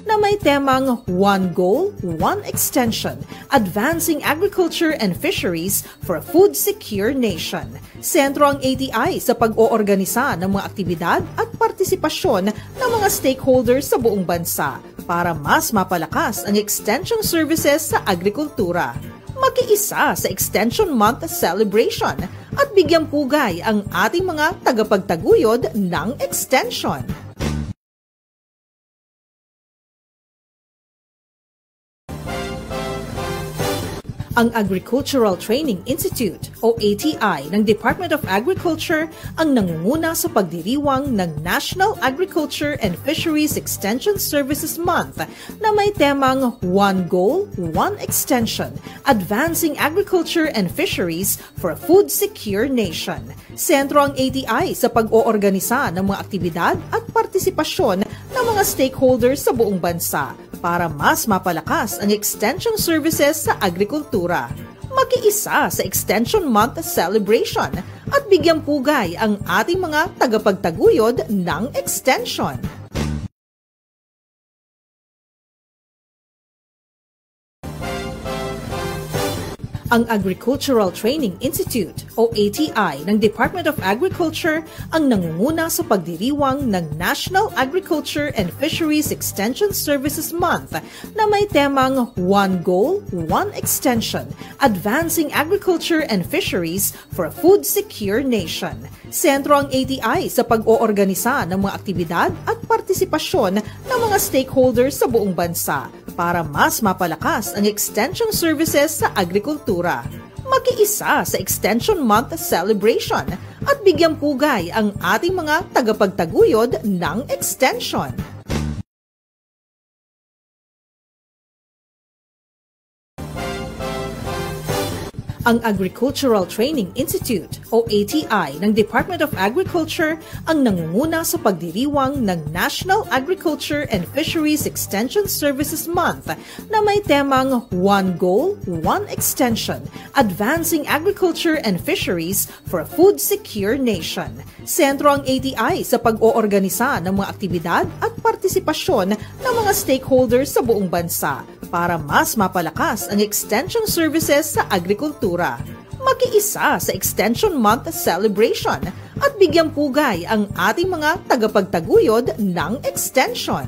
na may temang One Goal, One Extension, Advancing Agriculture and Fisheries for a Food Secure Nation. Sentro ang ATI sa pag-oorganisa ng mga aktibidad at partisipasyon ng mga stakeholders sa buong bansa para mas mapalakas ang extension services sa agrikultura. Makiisa sa Extension Month celebration at bigyang pugay ang ating mga tagapagtaguyod ng extension. Ang Agricultural Training Institute o ATI ng Department of Agriculture ang nangunguna sa pagdiriwang ng National Agriculture and Fisheries Extension Services Month na may temang One Goal, One Extension, Advancing Agriculture and Fisheries for a Food Secure Nation. Sentro ang ATI sa pag-oorganisa ng mga aktibidad at partisipasyon ng mga stakeholders sa buong bansa para mas mapalakas ang extension services sa agrikultura. Makiisa sa Extension Month celebration at bigyang pugay ang ating mga tagapagtaguyod ng extension. Ang Agricultural Training Institute o ATI ng Department of Agriculture ang nangunguna sa pagdiriwang ng National Agriculture and Fisheries Extension Services Month na may temang One Goal, One Extension, Advancing Agriculture and Fisheries for a Food Secure Nation. Sentro ang ATI sa pag-oorganisa ng mga aktibidad at partisipasyon ng mga stakeholders sa buong bansa para mas mapalakas ang extension services sa agrikultura. Makiisa sa Extension Month celebration at bigyang pugay ang ating mga tagapagtaguyod ng extension. Ang Agricultural Training Institute o ATI ng Department of Agriculture ang nangunguna sa pagdiriwang ng National Agriculture and Fisheries Extension Services Month na may temang One Goal, One Extension, Advancing Agriculture and Fisheries for a Food Secure Nation. Sentro ang ATI sa pag-oorganisa ng mga aktibidad at partisipasyon ng mga stakeholders sa buong bansa para mas mapalakas ang extension services sa agrikultura. Makiisa sa Extension Month celebration at bigyang pugay ang ating mga tagapagtaguyod ng extension.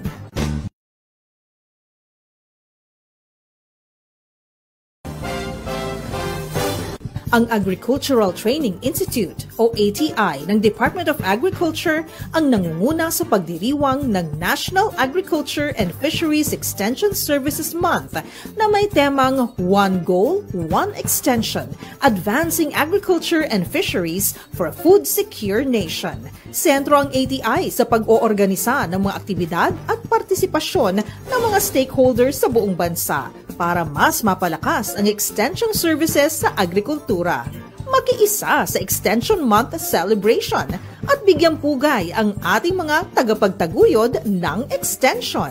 Ang Agricultural Training Institute o ATI ng Department of Agriculture ang nangunguna sa pagdiriwang ng National Agriculture and Fisheries Extension Services Month na may temang One Goal, One Extension, Advancing Agriculture and Fisheries for a Food Secure Nation. Sentro ang ATI sa pag-oorganisa ng mga aktibidad at partisipasyon ng mga stakeholders sa buong bansa para mas mapalakas ang extension services sa agrikultura. Makiisa sa Extension Month celebration at bigyang pugay ang ating mga tagapagtaguyod ng extension.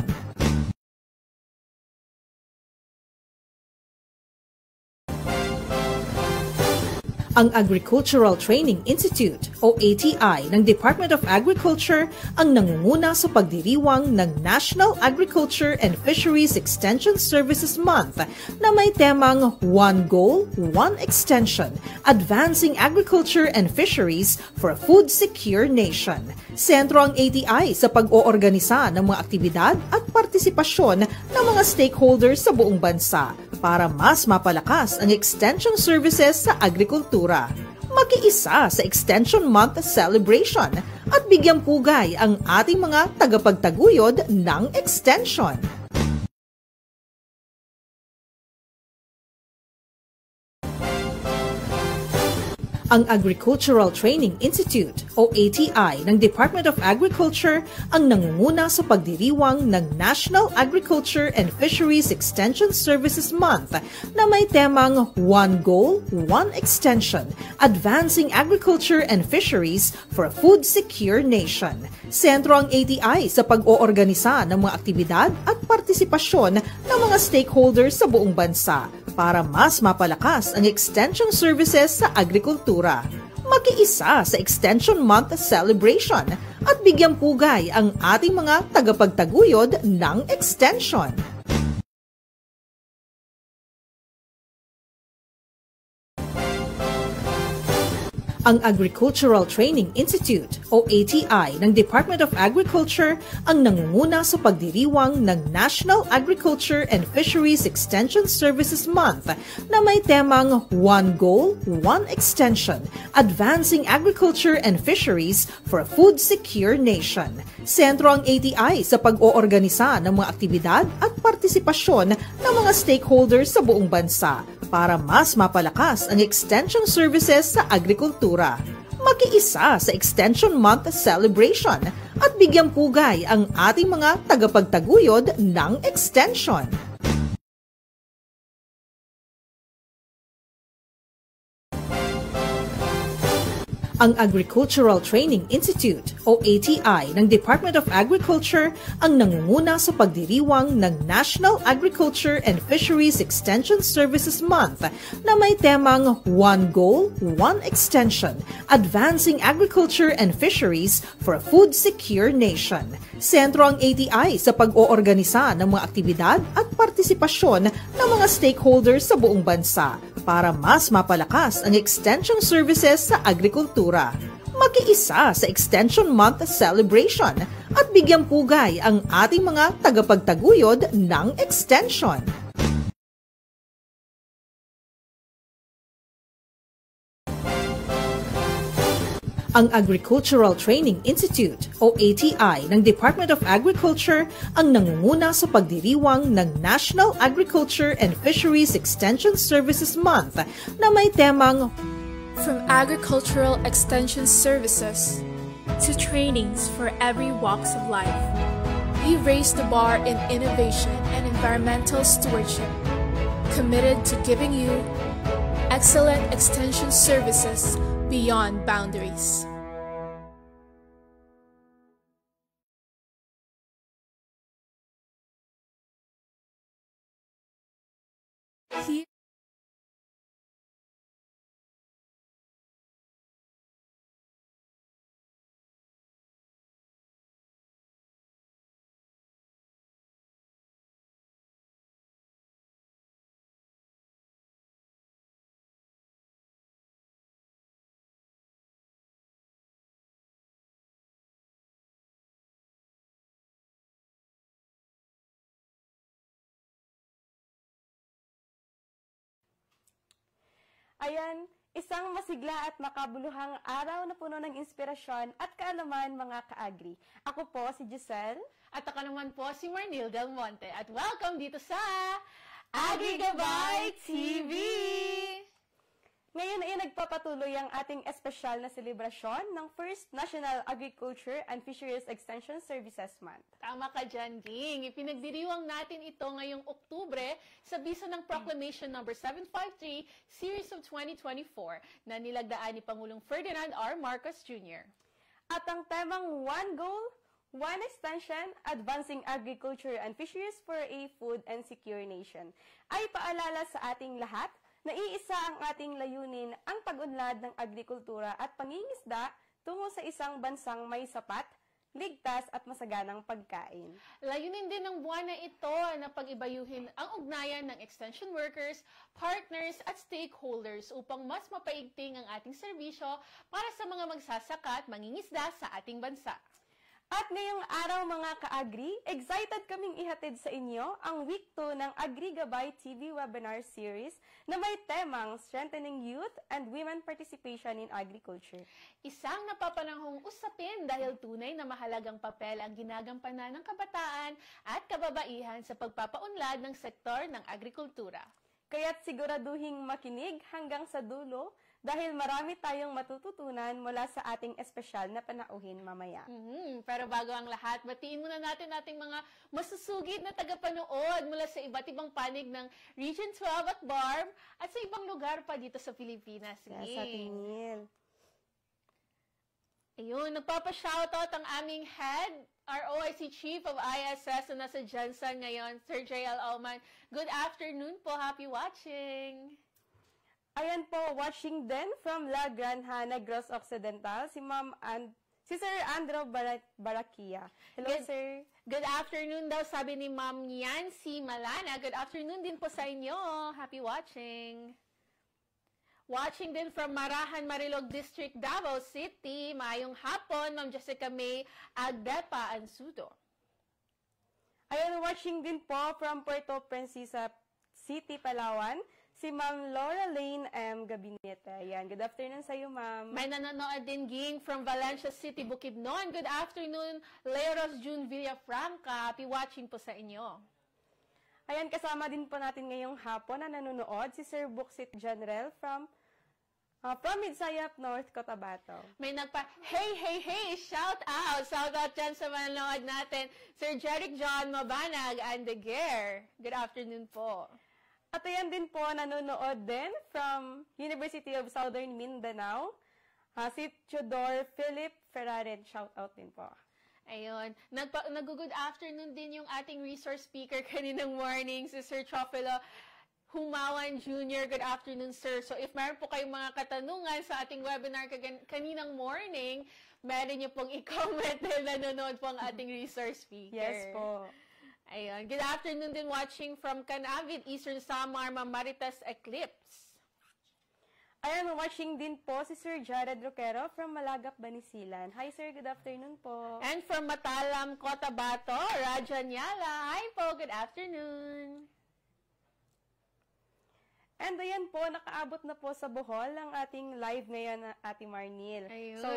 Ang Agricultural Training Institute o ATI ng Department of Agriculture ang nangunguna sa pagdiriwang ng National Agriculture and Fisheries Extension Services Month na may temang One Goal, One Extension, Advancing Agriculture and Fisheries for a Food Secure Nation. Sentro ang ATI sa pag-oorganisa ng mga aktibidad at partisipasyon ng mga stakeholders sa buong bansa para mas mapalakas ang extension services sa agrikultura. Makiisa sa Extension Month celebration at bigyang pugay ang ating mga tagapagtaguyod ng extension. Ang Agricultural Training Institute o ATI ng Department of Agriculture ang nangunguna sa pagdiriwang ng National Agriculture and Fisheries Extension Services Month na may temang One Goal, One Extension, Advancing Agriculture and Fisheries for a Food Secure Nation. Sentro ang ATI sa pag-oorganisa ng mga aktibidad at partisipasyon ng mga stakeholders sa buong bansa para mas mapalakas ang extension services sa agrikultura. Makiisa sa Extension Month celebration at bigyang pugay ang ating mga tagapagtaguyod ng extension. Ang Agricultural Training Institute o ATI ng Department of Agriculture ang nangunguna sa pagdiriwang ng National Agriculture and Fisheries Extension Services Month na may temang One Goal, One Extension, Advancing Agriculture and Fisheries for a Food Secure Nation. Sentro ang ATI sa pag-oorganisa ng mga aktibidad at partisipasyon ng mga stakeholders sa buong bansa para mas mapalakas ang extension services sa agrikultura. Makiisa sa Extension Month celebration at bigyang pugay ang ating mga tagapagtaguyod ng extension. Ang Agricultural Training Institute o ATI ng Department of Agriculture ang nangunguna sa pagdiriwang ng National Agriculture and Fisheries Extension Services Month na may temang One Goal, One Extension, Advancing Agriculture and Fisheries for a Food Secure Nation. Sentro ang ATI sa pag-oorganisa ng mga aktibidad at partisipasyon ng mga stakeholders sa buong bansa para mas mapalakas ang extension services sa agrikultura. Makiisa sa Extension Month celebration at bigyang pugay ang ating mga tagapagtaguyod ng extension. Ang Agricultural Training Institute o ATI ng Department of Agriculture ang nangunguna sa pagdiriwang ng National Agriculture and Fisheries Extension Services Month na may temang From agricultural extension services to trainings for every walks of life, we raise the bar in innovation and environmental stewardship, committed to giving you excellent extension services beyond boundaries. Ayan, isang masigla at makabuluhang araw na puno ng inspirasyon at kaalaman mga ka-agri. Ako po si Giselle. At ako naman po si Marnil Del Monte. At welcome dito sa AgriGabay TV! Ngayon ay nagpapatuloy ang ating espesyal na selebrasyon ng First National Agriculture and Fisheries Extension Services Month. Tama ka dyan, Ging. Ipinagdiriwang natin ito ngayong Oktubre sa bisa ng Proclamation No. 753, Series of 2024 na nilagdaan ni Pangulong Ferdinand R. Marcos Jr. At ang temang One Goal, One Extension, Advancing Agriculture and Fisheries for a Food and Secure Nation ay paalala sa ating lahat na iisa ang ating layunin ang pag-unlad ng agrikultura at pangingisda tungo sa isang bansang may sapat, ligtas at masaganang pagkain. Layunin din ng buwan na ito na pag-ibayuhin ang ugnayan ng extension workers, partners at stakeholders upang mas mapaigting ang ating serbisyo para sa mga magsasaka at mangingisda sa ating bansa. At ngayong araw mga ka-agri, excited kaming ihatid sa inyo ang Week 2 ng AgriGabay TV Webinar Series na may temang Strengthening Youth and Women Participation in Agriculture. Isang napapanahong usapin dahil tunay na mahalagang papel ang ginagampanan ng kabataan at kababaihan sa pagpapaunlad ng sektor ng agrikultura. Kaya't siguraduhing makinig hanggang sa dulo dahil marami tayong matututunan mula sa ating espesyal na panauhin mamaya. Pero bago ang lahat, batiin muna natin ating mga masusugid na tagapanood mula sa iba't ibang panig ng Region 12 at BARM at sa ibang lugar pa dito sa Pilipinas. Yes, sa tingin. Ayun, nagpapa-shoutout ang aming head, our OIC Chief of ISS na nasa Jansan ngayon, Sir J.L. Auman. Good afternoon po, happy watching! Ayan po, watching din from La Granja, Negros Occidental, si Ma'am si Sir Andrew Barakia. Hello, sir. Good afternoon daw, sabi ni Ma'am Yancy Malana. Good afternoon din po sa inyo. Happy watching. Watching din from Marahan, Marilog District, Davao City. Maayong hapon, Ma'am Jessica May Agdepa Ansudo. Ayan, watching din po from Puerto Princesa City, Palawan, si Ma'am Laura Lane M. Gabinete. Ayan, good afternoon sa iyo, ma'am. May nanonood din ging from Valencia City, Bukidnon. Good afternoon, Leros June Villafranca. Happy watching po sa inyo. Ayan, kasama din po natin ngayong hapon na nanonood si Sir Buksit General from Midsayap, North Cotabato. May hey, shout out! Shout out dyan sa manonood natin. Sir Jeric John Mabanag and the Gear. Good afternoon po. At ayan din po, nanonood din from University of Southern Mindanao, si Theodore Philip Ferraren. Shout out din po. Ayun. Nag-good afternoon din yung ating resource speaker kaninang morning, si Sir Chofilo Humawan Jr. Good afternoon, sir. So if meron po kayong mga katanungan sa ating webinar kaninang morning, meron niyo pong i-comment dahil nanonood po ang ating resource speaker. Yes po. Ayun. Good afternoon din watching from Canavid, Eastern Samar, Maritas Eclipse. Ayan, watching din po si Sir Jared Roquero from Malagap, Banisilan. Hi, sir. Good afternoon po. And from Matalam, Cotabato, Raja Nyala. Hi po. Good afternoon. And ayan po, nakaabot na po sa Bohol ang ating live ngayon na Ate Marnil. Ayun. So,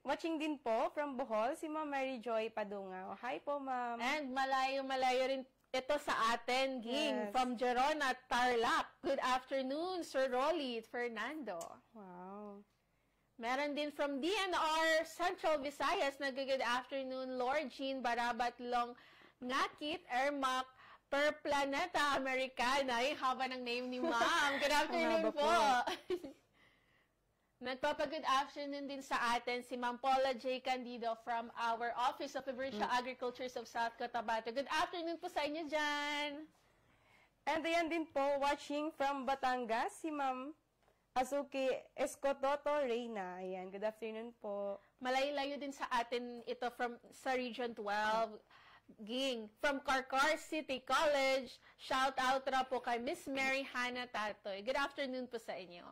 watching din po from Bohol, si Ma'am Mary Joy Padungaw. Hi po, ma'am. And malayo-malayo rin ito sa atin, ging, Yes. from Gerona, Tarlac. Good afternoon, Sir Rolly Fernando. Wow. Meron din from DNR, Central Visayas, good afternoon, Lord Jean Barabat Long Ngakit, Ermac, Per Planeta Americana. Yung haba ng name ni ma'am. Good afternoon po. Nagpapa-good afternoon din sa atin si Ma'am Paula J. Candido from our Office of Provincial Agricultures of South Cotabato. Good afternoon po sa inyo dyan. And ayan din po, watching from Batangas, si Ma'am Azuki Escototo Reyna. Ayan, good afternoon po. Malayo-layo din sa atin ito sa Region 12. Ging, from Carcar City College, shout out na po kay Miss Mary Hannah Tatoy. Good afternoon po sa inyo.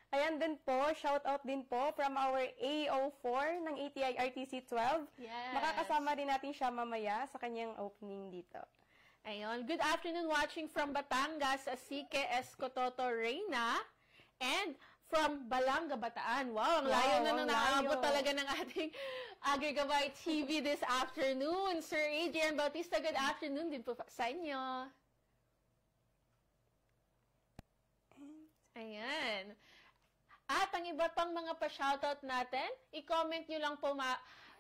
Ayan din po, shout out din po from our AO4 ng ATI RTC 12. Yes. Makakasama rin natin siya mamaya sa kanyang opening dito. Ayun. Good afternoon watching from Batangas, Asike Escototo Reyna. And from Balanga, Bataan. Wow, ang layo na nakaabot talaga ng ating AgriGabay TV this afternoon. Sir Adrian Bautista, good afternoon din po sa inyo. Ayan. At ang iba pang mga pa-shoutout natin, i-comment nyo lang po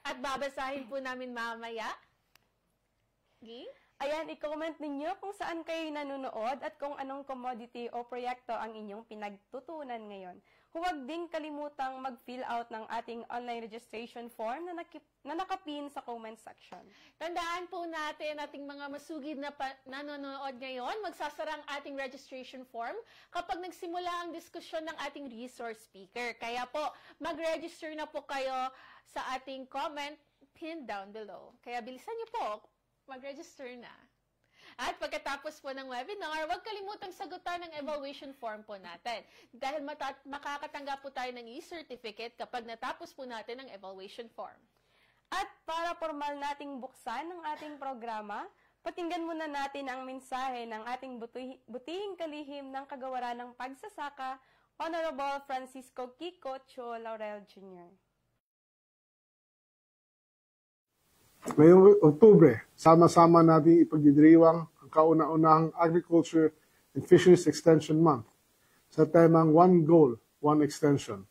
at babasahin po namin mamaya. Okay? Ayan, i-comment ninyo kung saan kayo nanonood at kung anong commodity o proyekto ang inyong pinagtutunan ngayon. Huwag ding kalimutang mag-fill out ng ating online registration form na nakapin sa comment section. Tandaan po natin ating mga masugid na nanonood ngayon, magsasara ang ating registration form kapag nagsimula ang diskusyon ng ating resource speaker. Kaya po, mag-register na po kayo sa ating comment pin down below. Kaya bilisan niyo po, mag-register na. At pagkatapos po ng webinar, huwag kalimutang sagutan ng evaluation form po natin. Dahil makakatanggap po tayo ng e-certificate kapag natapos po natin ang evaluation form. At para formal nating buksan ang ating programa, pakinggan muna natin ang mensahe ng ating butihing kalihim ng kagawaran ng pagsasaka, Honorable Francisco Kiko Cho Laurel Jr. Ngayong Oktubre, sama-sama natin ipagdiriwang ang kauna-unahang Agriculture and Fisheries Extension Month sa temang One Goal, One Extension,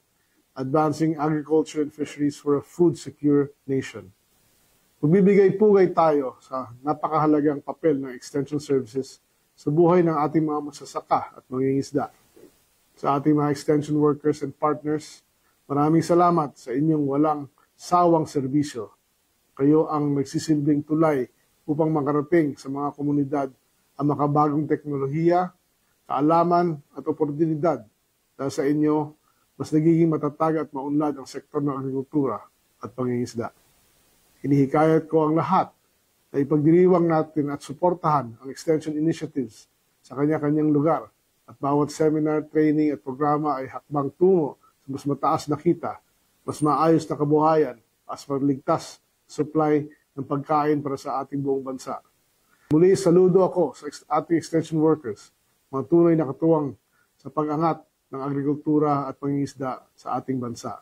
Advancing Agriculture and Fisheries for a Food Secure Nation. Magbibigay-pugay tayo sa napakahalagang papel ng extension services sa buhay ng ating mga magsasaka at mangingisda. Sa ating mga extension workers and partners, maraming salamat sa inyong walang sawang serbisyo. Kayo ang nagsisilbing tulay upang makarating sa mga komunidad ang makabagong teknolohiya, kaalaman at oportunidad. Dahil sa inyo, mas nagiging matatag at maunlad ang sektor ng agrikultura at pangingisda. Hinihikayat ko ang lahat na ipagdiriwang natin at suportahan ang extension initiatives sa kanya-kanyang lugar at bawat seminar, training at programa ay hakbang tungo sa mas mataas na kita, mas maayos na kabuhayan, at magligtas supply ng pagkain para sa ating buong bansa. Muli, saludo ako sa ating extension workers, mga tunay na katuwang sa pag-angat ng agrikultura at pangingisda sa ating bansa.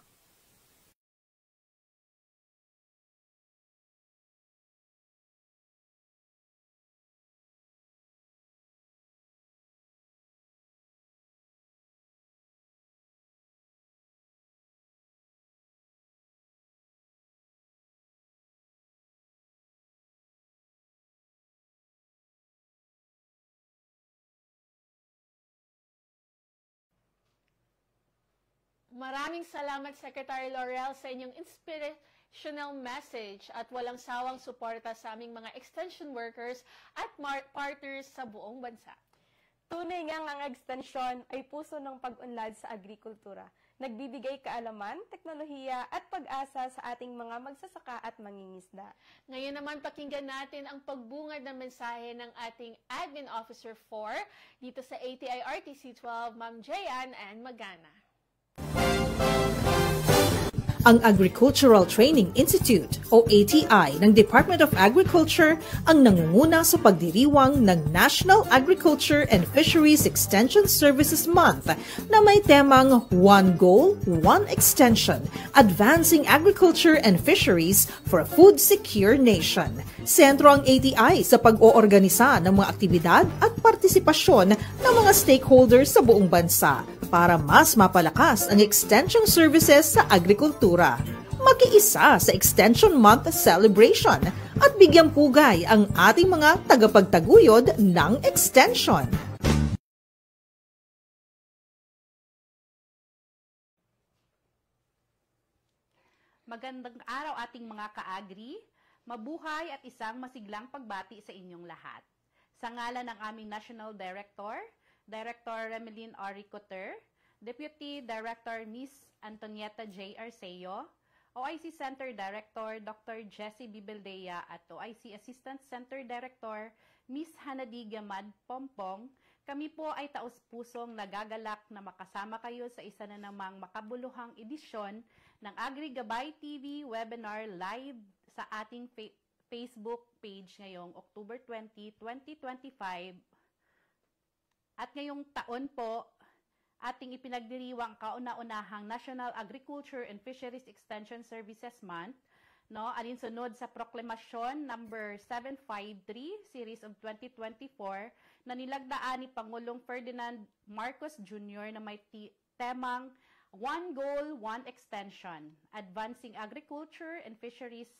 Maraming salamat, Secretary Laurel, sa inyong inspirational message at walang sawang suporta sa aming mga extension workers at partners sa buong bansa. Tunay ngang ang extension ay puso ng pag-unlad sa agrikultura. Nagbibigay kaalaman, teknolohiya at pag-asa sa ating mga magsasaka at mangingisda. Ngayon naman pakinggan natin ang pagbungad ng mensahe ng ating Admin Officer 4 dito sa ATI RTC 12, Ma'am Jayan and Magana. Ang Agricultural Training Institute o ATI ng Department of Agriculture ang nangunguna sa pagdiriwang ng National Agriculture and Fisheries Extension Services Month na may temang One Goal, One Extension, Advancing Agriculture and Fisheries for a Food Secure Nation. Sentro ang ATI sa pag-oorganisa ng mga aktibidad at partisipasyon ng mga stakeholders sa buong bansa para mas mapalakas ang extension services sa agrikultura. Makiisa sa Extension Month celebration at bigyang pugay ang ating mga tagapagtaguyod ng extension. Magandang araw ating mga ka-agri, mabuhay at isang masiglang pagbati sa inyong lahat. Sa ngalan ng aming National Director, Director Remelin R. Cotter, Deputy Director Ms. Antonieta J. Arceo, OIC Center Director Dr. Jessie Bibildea at OIC Assistant Center Director Ms. Hanadi Gamad Pompong, kami po ay taus-pusong nagagalak na makasama kayo sa isa na namang makabuluhang edisyon ng AgriGabay TV webinar live sa ating Facebook page ngayong October 20, 2025. At ngayong taon po, ating ipinagdiriwang kauna-unahang National Agriculture and Fisheries Extension Services Month, no? Alinsunod sa Proklamasyon number 753 Series of 2024 na nilagdaan ni Pangulong Ferdinand Marcos Jr. na may temang One Goal, One Extension, Advancing Agriculture and Fisheries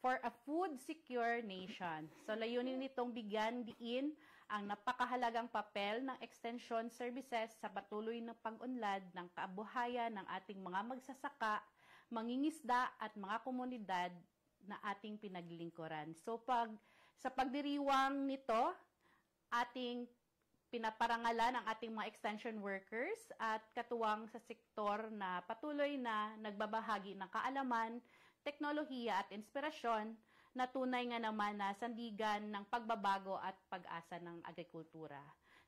for a Food Secure Nation. So layunin nitong bigyan diin ang napakahalagang papel ng extension services sa patuloy na pag-unlad ng kabuhayan ng ating mga magsasaka, mangingisda at mga komunidad na ating pinaglingkuran. So sa pagdiriwang nito, ating pinaparangalan ang ating mga extension workers at katuwang sa sektor na patuloy na nagbabahagi ng kaalaman, teknolohiya at inspirasyon na tunay nga naman na sandigan ng pagbabago at pag-asa ng agrikultura.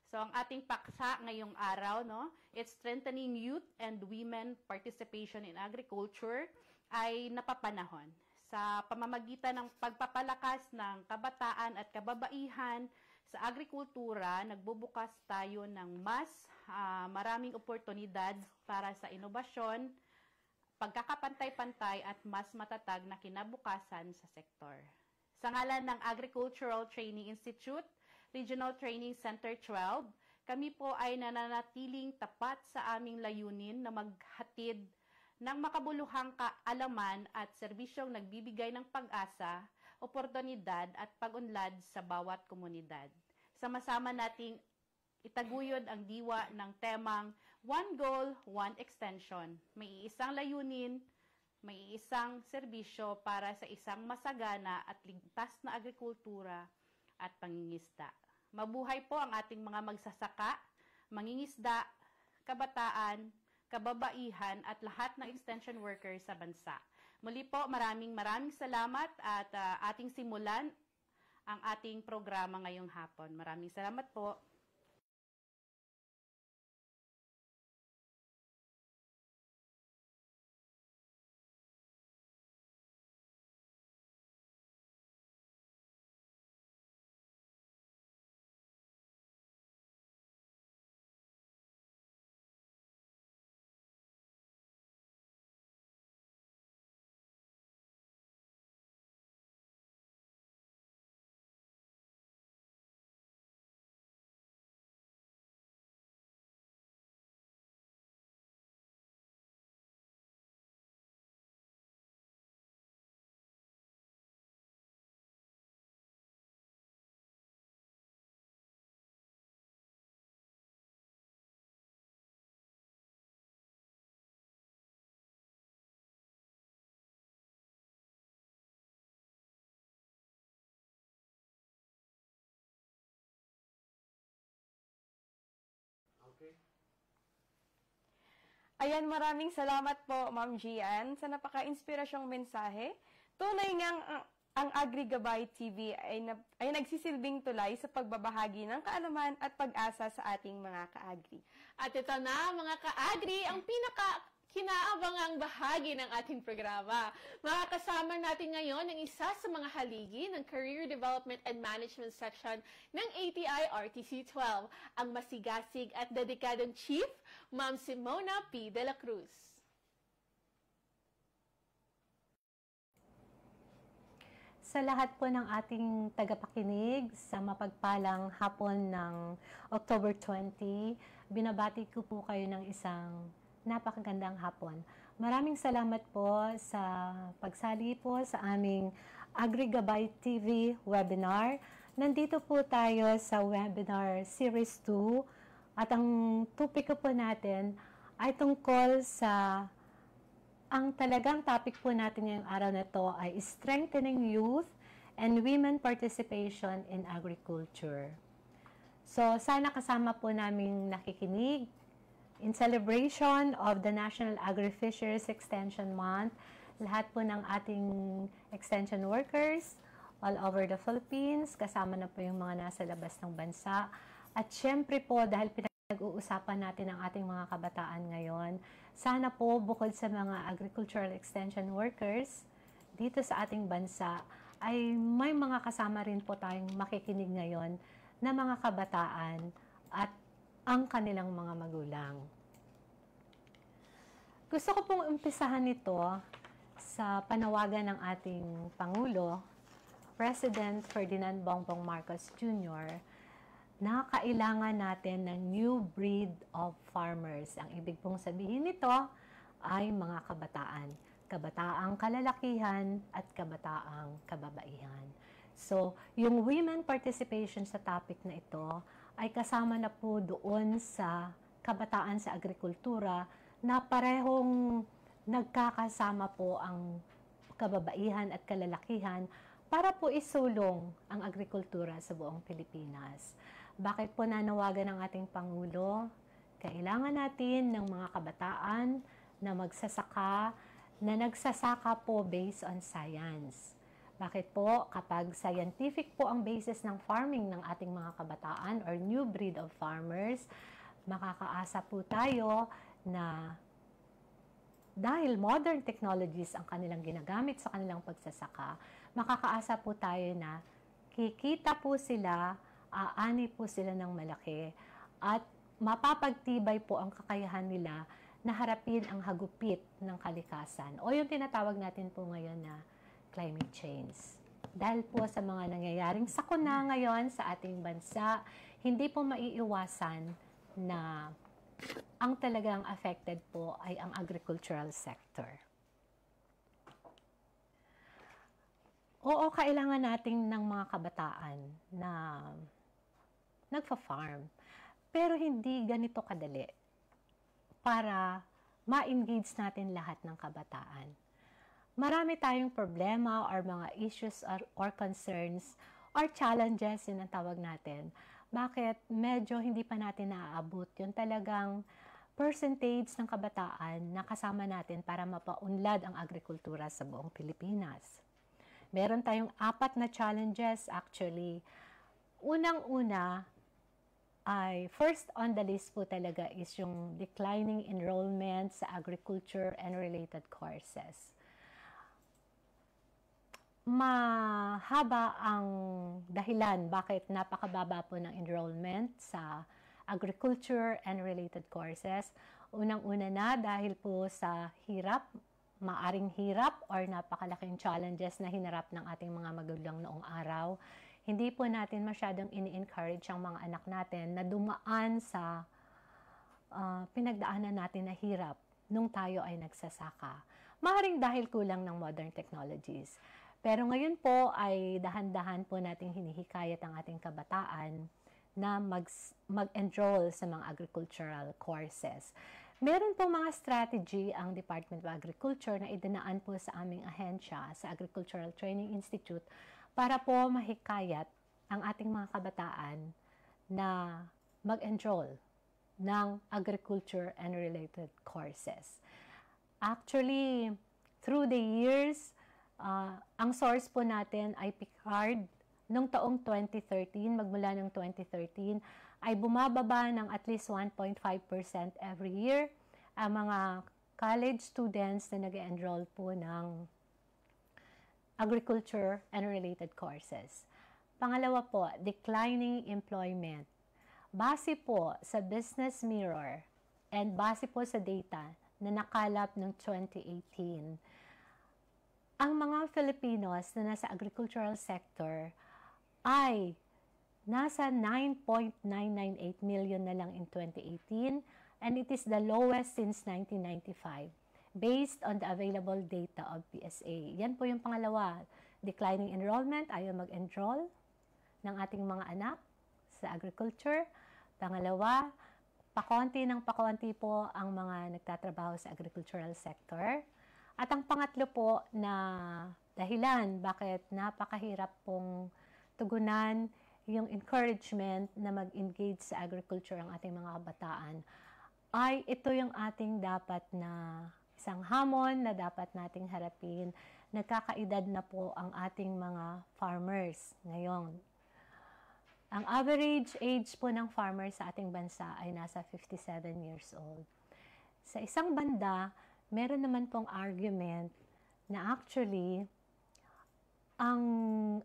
So ang ating paksa ngayong araw, no, it's strengthening youth and women participation in agriculture ay napapanahon. Sa pamamagitan ng pagpapalakas ng kabataan at kababaihan sa agrikultura, nagbubukas tayo ng mas maraming oportunidad para sa inobasyon, pagkakapantay-pantay at mas matatag na kinabukasan sa sektor. Sa ngalan ng Agricultural Training Institute, Regional Training Center 12, kami po ay nananatiling tapat sa aming layunin na maghatid ng makabuluhang kaalaman at serbisyong nagbibigay ng pag-asa, oportunidad at pag-unlad sa bawat komunidad. Sama-sama nating itaguyod ang diwa ng temang One Goal, One Extension. May isang layunin, may isang serbisyo para sa isang masagana at ligtas na agrikultura at pangingisda. Mabuhay po ang ating mga magsasaka, mangingisda, kabataan, kababaihan at lahat ng extension workers sa bansa. Muli po, maraming salamat at ating simulan ang ating programa ngayong hapon. Maraming salamat po. Ayan, maraming salamat po, Ma'am Gian, sa napaka-inspirasyong mensahe. Tunay ngang ang AgriGabay TV ay nagsisilbing tulay sa pagbabahagi ng kaalaman at pag-asa sa ating mga ka-agri. At ito na, mga ka-agri, ang kinaabangang bahagi ng ating programa. Makakasama natin ngayon ang isa sa mga haligi ng Career Development and Management Section ng ATI RTC 12, ang masigasig at dedikadong Chief, Ma'am Simona P. De La Cruz. Sa lahat po ng ating tagapakinig sa mapagpalang hapon ng October 20, binabati ko po kayo ng isang napakagandang hapon. Maraming salamat po sa pagsali po sa aming AgriGabay TV webinar. Nandito po tayo sa webinar Series 2 at ang topic po natin ay tungkol sa ang talagang topic po natin ngayong araw na ito ay Strengthening Youth and Women Participation in Agriculture. So, sana kasama po naming nakikinig in celebration of the National Agri-Fisheries Extension Month. Lahat po ng ating extension workers all over the Philippines, kasama na po yung mga nasa labas ng bansa. At syempre po, dahil pinag-uusapan natin ang ating mga kabataan ngayon, sana po bukod sa mga agricultural extension workers dito sa ating bansa, ay may mga kasama rin po tayong makikinig ngayon na mga kabataan at ang kanilang mga magulang. Gusto ko pong umpisahan ito sa panawagan ng ating Pangulo, President Ferdinand Bongbong Marcos Jr., na kailangan natin ng new breed of farmers. Ang ibig pong sabihin nito ay mga kabataan. Kabataang kalalakihan at kabataang kababaihan. So, yung women participation sa topic na ito ay kasama na po doon sa kabataan sa agrikultura na parehong nagkakasama po ang kababaihan at kalalakihan para po isulong ang agrikultura sa buong Pilipinas. Bakit po nanawagan ng ating Pangulo? Kailangan natin ng mga kabataan na magsasaka, na nagsasaka po based on science. Bakit po? Kapag scientific po ang basis ng farming ng ating mga kabataan or new breed of farmers, makakaasa po tayo na dahil modern technologies ang kanilang ginagamit sa kanilang pagsasaka, makakaasa po tayo na kikita po sila, aani po sila ng malaki, at mapapagtibay po ang kakayahan nila na harapin ang hagupit ng kalikasan o yung tinatawag natin po ngayon na climate change. Dahil po sa mga nangyayaring sakuna ngayon sa ating bansa, hindi po maiiwasan na ang talagang affected po ay ang agricultural sector. Oo, kailangan natin ng mga kabataan na nagfa-farm, pero hindi ganito kadali para ma-engage natin lahat ng kabataan. Marami tayong problema or mga issues or concerns or challenges, yun ang tawag natin. Bakit medyo hindi pa natin naaabot yung talagang percentage ng kabataan na kasama natin para mapaunlad ang agrikultura sa buong Pilipinas. Meron tayong 4 na challenges actually. Unang-una ay first on the list po talaga is yung declining enrollment sa agriculture and related courses. Mahaba ang dahilan bakit napakababa po ng enrollment sa agriculture and related courses. Unang-una na dahil po sa hirap, maaring hirap or napakalaking challenges na hinarap ng ating mga magulang noong araw. Hindi po natin masyadong ini-encourage ang mga anak natin na dumaan sa pinagdaanan natin na hirap nung tayo ay nagsasaka. Maaaring dahil kulang ng modern technologies. Pero ngayon po ay dahan-dahan po nating hinihikayat ang ating kabataan na mag-enroll sa mga agricultural courses. Meron po mga strategy ang Department of Agriculture na idinaan po sa aming ahensya sa Agricultural Training Institute para po mahikayat ang ating mga kabataan na mag-enroll ng agriculture and related courses. Actually, through the years, ang source po natin ay PICARD. Noong taong 2013, magmula ng 2013, ay bumababa ng at least 1.5% every year ang mga college students na nag-enroll po ng agriculture and related courses. Pangalawa po, declining employment. Base po sa Business Mirror and base po sa data na nakalap ng 2018, ang mga Filipinos na nasa agricultural sector ay nasa 9.998 million na lang in 2018 and it is the lowest since 1995 based on the available data of PSA. Yan po yung pangalawa, declining enrollment, ayaw mag-enroll ng ating mga anak sa agriculture. Pangalawa, pakonti ng pakonti po ang mga nagtatrabaho sa agricultural sector. At ang pangatlo po na dahilan bakit napakahirap pong tugunan yung encouragement na mag-engage sa agriculture ang ating mga kabataan ay ito yung ating dapat na isang hamon na dapat nating harapin. Nagkakaedad na po ang ating mga farmers ngayon. Ang average age po ng farmers sa ating bansa ay nasa 57 years old. Sa isang banda, meron naman pong argument na actually ang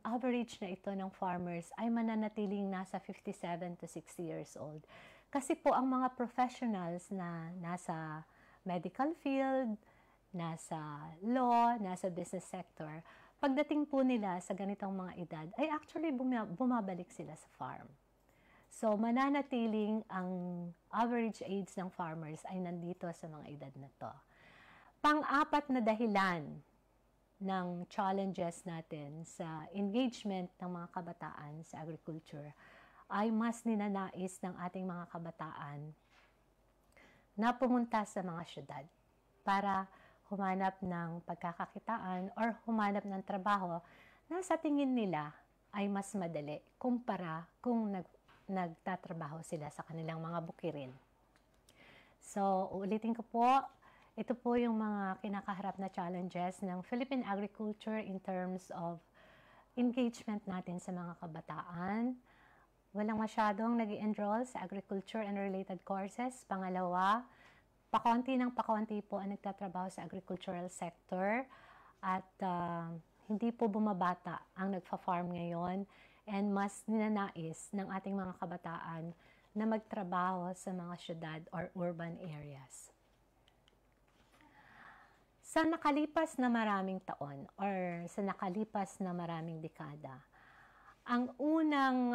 average na ito ng farmers ay mananatiling nasa 57 to 60 years old. Kasi po ang mga professionals na nasa medical field, nasa law, nasa business sector, pagdating po nila sa ganitong mga edad, ay actually bumabalik sila sa farm. So, mananatiling ang average age ng farmers ay nandito sa mga edad na to. Pang-apat na dahilan ng challenges natin sa engagement ng mga kabataan sa agriculture ay mas ninanais ng ating mga kabataan na pumunta sa mga syudad para humanap ng pagkakakitaan or humanap ng trabaho na sa tingin nila ay mas madali kumpara kung nagtatrabaho sila sa kanilang mga bukirin. So, uulitin ko po, ito po yung mga kinakaharap na challenges ng Philippine agriculture in terms of engagement natin sa mga kabataan. Walang masyadong nag-enroll sa agriculture and related courses. Pangalawa, pakonti ng pakonti po ang nagtatrabaho sa agricultural sector at hindi po bumabata ang nagfa-farm ngayon and mas ninanais ng ating mga kabataan na magtrabaho sa mga syudad or urban areas. Sa nakalipas na maraming taon or sa nakalipas na maraming dekada, ang unang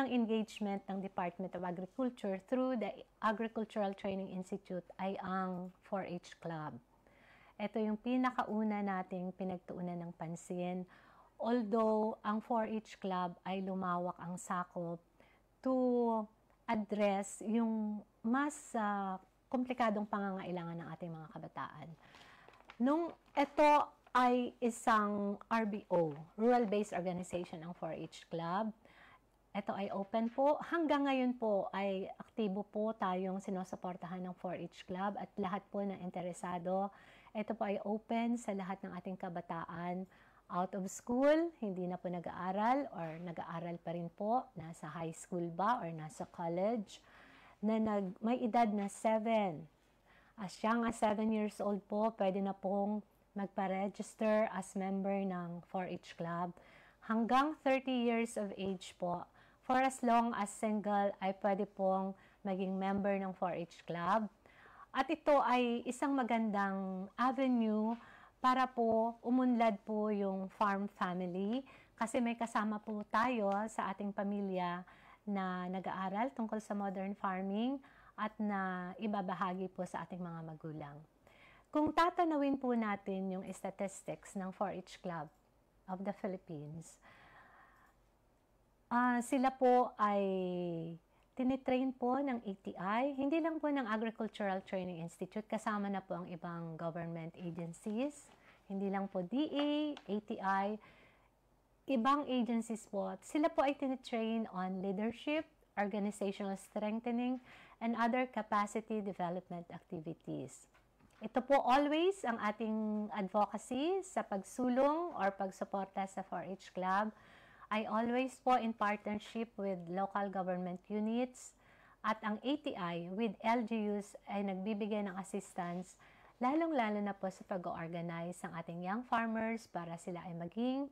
engagement ng Department of Agriculture through the Agricultural Training Institute ay ang 4-H Club. Ito yung pinakauna nating pinagtuunan ng pansin. Although ang 4-H Club ay lumawak ang sakop to address yung mas komplikadong pangangailangan ng ating mga kabataan. Nung ito ay isang RBO, Rural Based Organization ang 4-H Club, ito ay open po. Hanggang ngayon po ay aktibo po tayong sinusuportahan ng 4-H Club at lahat po na interesado. Ito po ay open sa lahat ng ating kabataan out of school, hindi na po nag-aaral or nag-aaral pa rin po, nasa high school ba or nasa college, na may edad na 7. As young as 7 years old po, pwede na pong magpa-register as member ng 4-H Club. Hanggang 30 years of age po, for as long as single ay pwede pong maging member ng 4-H Club. At ito ay isang magandang avenue para po umunlad po yung farm family kasi may kasama po tayo sa ating pamilya na nag-aaral tungkol sa modern farming at na ibabahagi po sa ating mga magulang. Kung tatanawin po natin yung statistics ng 4-H Club of the Philippines, sila po ay tinitrain po ng ATI, hindi lang po ng Agricultural Training Institute, kasama na po ang ibang government agencies, hindi lang po DA, ATI, ibang agencies po. Sila po ay tinitrain on leadership, organizational strengthening, and other capacity development activities. Ito po always ang ating advocacy sa pagsulong or pagsuporta sa 4-H Club ay always po in partnership with local government units at ang ATI with LGUs ay nagbibigay ng assistance lalong-lalo na po sa pag-organize ng ating young farmers para sila ay maging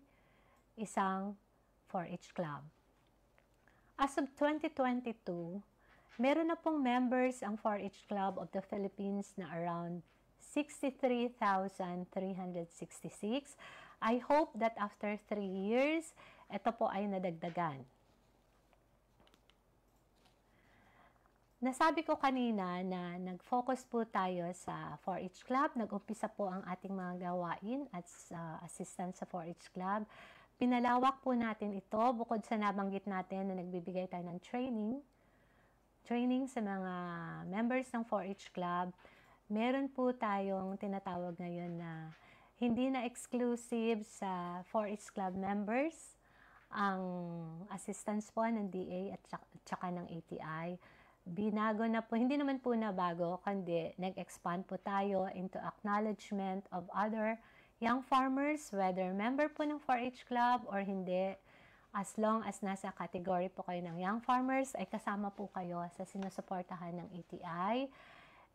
isang 4-H Club. As of 2022, meron na pong members ang 4-H Club of the Philippines na around 63,366. I hope that after 3 years, ito po ay nadagdagan. Nasabi ko kanina na nag-focus po tayo sa 4-H Club. Nag-umpisa po ang ating mga gawain at assistant sa 4-H Club. Pinalawak po natin ito bukod sa nabanggit natin na nagbibigay tayo ng training sa mga members ng 4-H Club. Meron po tayong tinatawag ngayon na hindi na exclusive sa 4-H Club members ang assistance po ng DA at saka ng ATI. Binago na po, hindi naman po na bago, kundi nag-expand po tayo into acknowledgement of other young farmers, whether member po ng 4-H Club or hindi. As long as nasa category po kayo ng young farmers, ay kasama po kayo sa sinusuportahan ng ATI.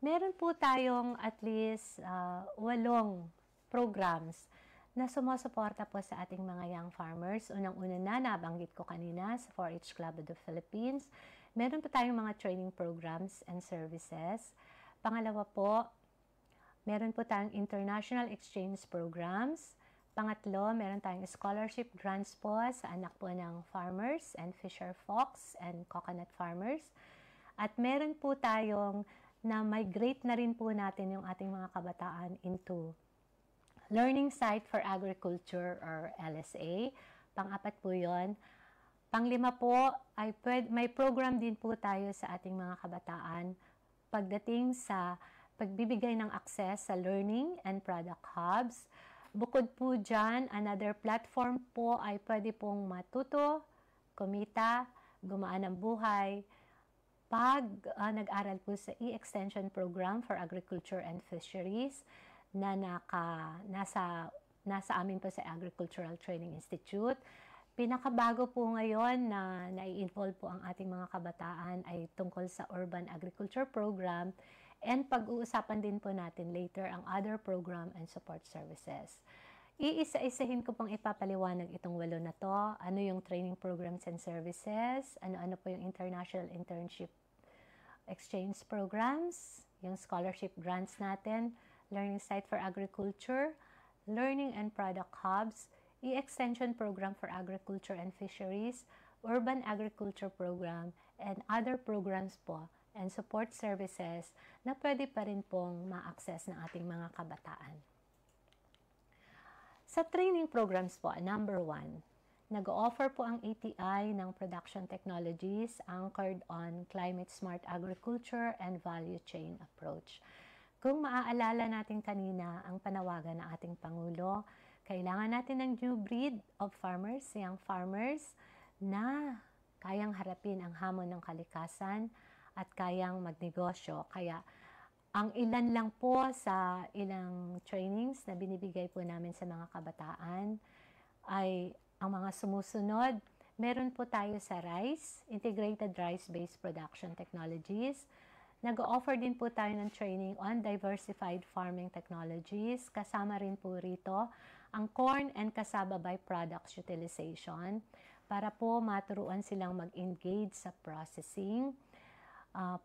Meron po tayong at least 8 programs na sumusuporta po sa ating mga young farmers. Unang-una na, nabanggit ko kanina sa 4-H Club of the Philippines. Meron po tayong mga training programs and services. Pangalawa po, meron po tayong international exchange programs. Pangatlo, meron tayong scholarship grants po sa anak po ng farmers and fisher folks and coconut farmers. At meron po tayong na-migrate na rin po natin yung ating mga kabataan into Learning Site for Agriculture or LSA. Pang-apat po yun. Pang-lima po, ay may program din po tayo sa ating mga kabataan pagdating sa pagbibigay ng access sa learning and product hubs. Bukod po dyan, another platform po ay pwede pong matuto, kumita, gumaan ang buhay, pag nag-aral po sa e-extension program for agriculture and fisheries na nasa amin po sa Agricultural Training Institute. Pinakabago po ngayon na nai-involve po ang ating mga kabataan ay tungkol sa Urban Agriculture Program, and pag-uusapan din po natin later ang other program and support services. Iisa-isahin ko pong ipapaliwanag itong 8 na to. Ano yung training programs and services, ano-ano po yung international internship exchange programs, yung scholarship grants natin, Learning Site for Agriculture, Learning and Product Hubs, E-Extension Program for Agriculture and Fisheries, Urban Agriculture Program, and other programs po and support services na pwede pa rin pong ma-access ng ating mga kabataan. Sa training programs po, number 1, nag-o-offer po ang ATI ng production technologies anchored on climate-smart agriculture and value chain approach. Kung maaalala natin kanina ang panawagan ng ating Pangulo, kailangan natin ng new breed of farmers, young farmers, na kayang harapin ang hamon ng kalikasan at kayang magnegosyo. Kaya ang ilan lang po sa ilang trainings na binibigay po namin sa mga kabataan ay ang mga sumusunod. Meron po tayo sa RICE, Integrated Rice-Based Production Technologies. Nag-offer din po tayo ng training on diversified farming technologies. Kasama rin po rito ang corn and cassava byproducts utilization para po maturuan silang mag-engage sa processing.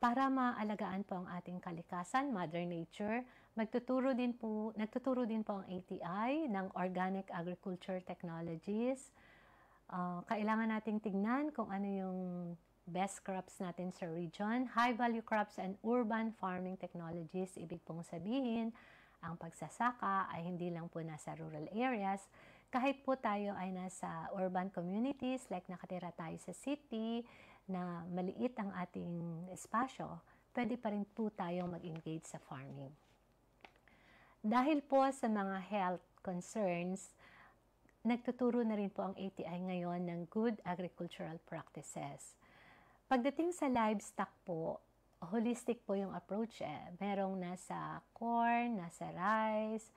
Para maalagaan po ang ating kalikasan, Mother Nature, nagtuturo din po ang ATI ng Organic Agriculture Technologies. Kailangan nating tignan kung ano yung best crops natin sa region. High-value crops and urban farming technologies, ibig pong sabihin, ang pagsasaka ay hindi lang po nasa rural areas. Kahit po tayo ay nasa urban communities, like nakatira tayo sa city, na maliit ang ating espasyo, pwede pa rin po tayong mag-engage sa farming. Dahil po sa mga health concerns, nagtuturo na rin po ang ATI ngayon ng good agricultural practices. Pagdating sa livestock po, holistic po yung approach Merong nasa corn, nasa rice,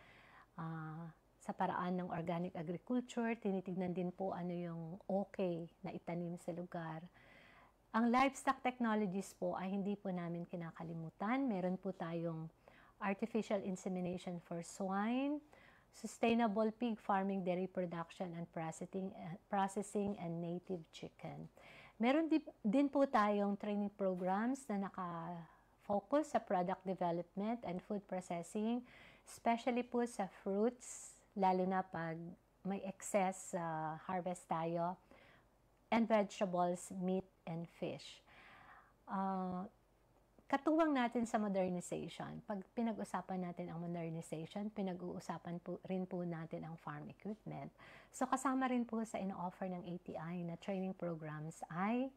sa paraan ng organic agriculture, tinitignan din po ano yung okay na itanim sa lugar. Ang livestock technologies po ay hindi po namin kinakalimutan. Meron po tayong artificial insemination for swine, sustainable pig farming, dairy production and processing, and native chicken. Meron din po tayong training programs na naka-focus sa product development and food processing, especially po sa fruits, lalo na pag may excess harvest tayo, and vegetables, meat, and fish. Katuwang natin sa modernization. Pag pinag-usapan natin ang modernization, pinag-uusapan po rin po natin ang farm equipment. So kasama rin po sa ino-offer ng ATI na training programs ay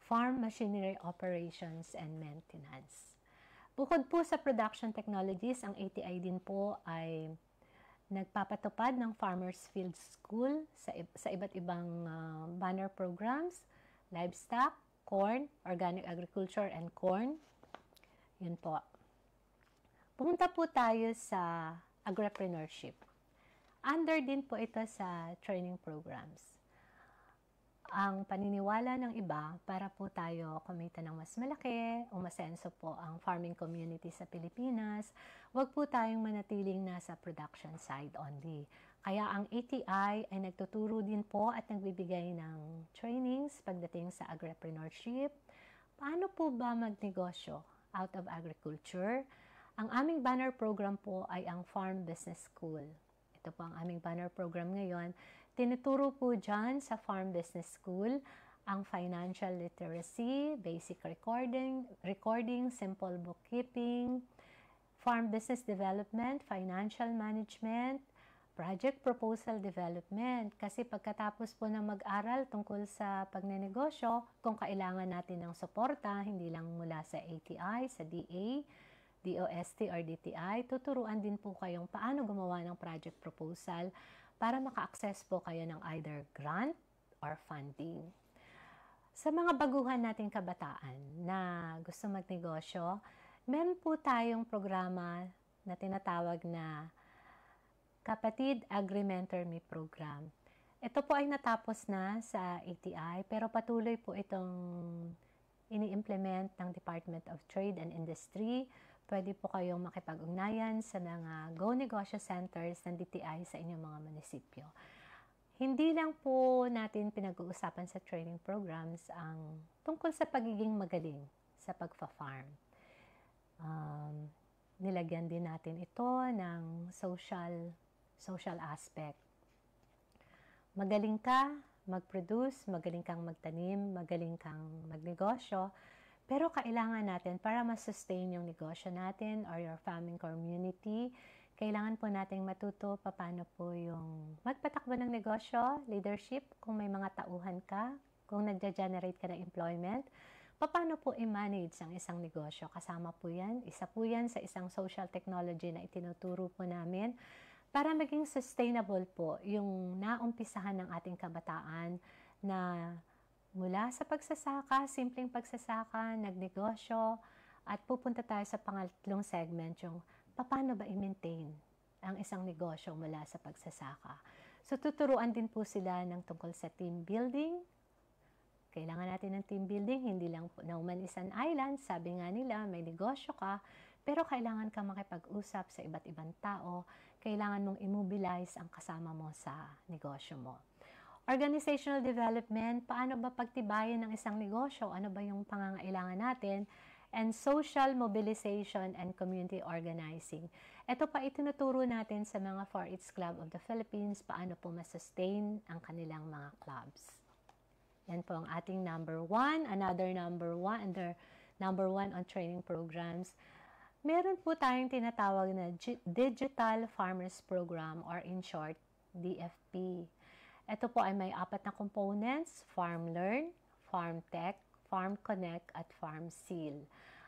farm machinery operations and maintenance. Bukod po sa production technologies, ang ATI din po ay nagpapatupad ng Farmers Field School sa iba't ibang banner programs, livestock, corn, organic agriculture, and corn. Yun po. Pumunta po tayo sa agripreneurship. Under din po ito sa training programs. Ang paniniwala ng iba para po tayo kumita ng mas malaki, umasenso po ang farming community sa Pilipinas, wag po tayong manatiling nasa production side only. Kaya ang ATI ay nagtuturo din po at nagbibigay ng trainings pagdating sa agripreneurship. Paano po ba magnegosyo out of agriculture? Ang aming banner program po ay ang Farm Business School. Ito po ang aming banner program ngayon. Tinuturo po dyan sa Farm Business School ang financial literacy, basic recording, simple bookkeeping, farm business development, financial management, project proposal development. Kasi pagkatapos po na mag-aral tungkol sa pagnenegosyo, kung kailangan natin ng suporta, hindi lang mula sa ATI, sa DA, DOST or DTI, tuturuan din po kayong paano gumawa ng project proposal para maka-access po kayo ng either grant or funding. Sa mga baguhan nating kabataan na gusto magnegosyo, meron po tayong programa na tinatawag na Kapatid Agri-Mentor Me Program. Ito po ay natapos na sa ATI pero patuloy po itong ini-implement ng Department of Trade and Industry. Pwede po kayong makipag-ugnayan sa mga Go Negosyo Centers ng DTI sa inyong mga munisipyo. Hindi lang po natin pinag-uusapan sa training programs ang tungkol sa pagiging magaling sa pagfa-farm. Nilagyan din natin ito ng social aspect. Magaling ka mag-produce, magaling kang magtanim, magaling kang magnegosyo, pero kailangan natin para ma-sustain yung negosyo natin or your farming community, kailangan po nating matuto paano po yung magpatakbo ng negosyo, leadership, kung may mga tauhan ka, kung nagja-generate ka ng employment, paano po i-manage ang isang negosyo. Kasama po yan, isa po yan sa isang social technology na itinuturo po namin para maging sustainable po yung naumpisahan ng ating kabataan na Mula sa pagsasaka, simpleng pagsasaka, nagnegosyo, at pupunta tayo sa pangatlong segment, yung paano ba i-maintain ang isang negosyo mula sa pagsasaka. So, tuturuan din po sila ng tungkol sa team building. Kailangan natin ng team building, hindi lang po no man is an island. Sabi nga nila, may negosyo ka, pero kailangan ka makipag-usap sa iba't ibang tao. Kailangan mong immobilize ang kasama mo sa negosyo mo. Organizational development, paano ba pagtibayan ng isang negosyo? Ano ba yung pangangailangan natin? And social mobilization and community organizing. Ito pa itinuturo natin sa mga 4-H Club of the Philippines, paano po ma-sustain ang kanilang mga clubs. Yan po ang ating number 1. Another number 1 on training programs. Meron po tayong tinatawag na Digital Farmers Program or in short, DFP. Ito po ay may 4 na components, Farm Learn, Farm Tech, Farm Connect, at Farm Seal.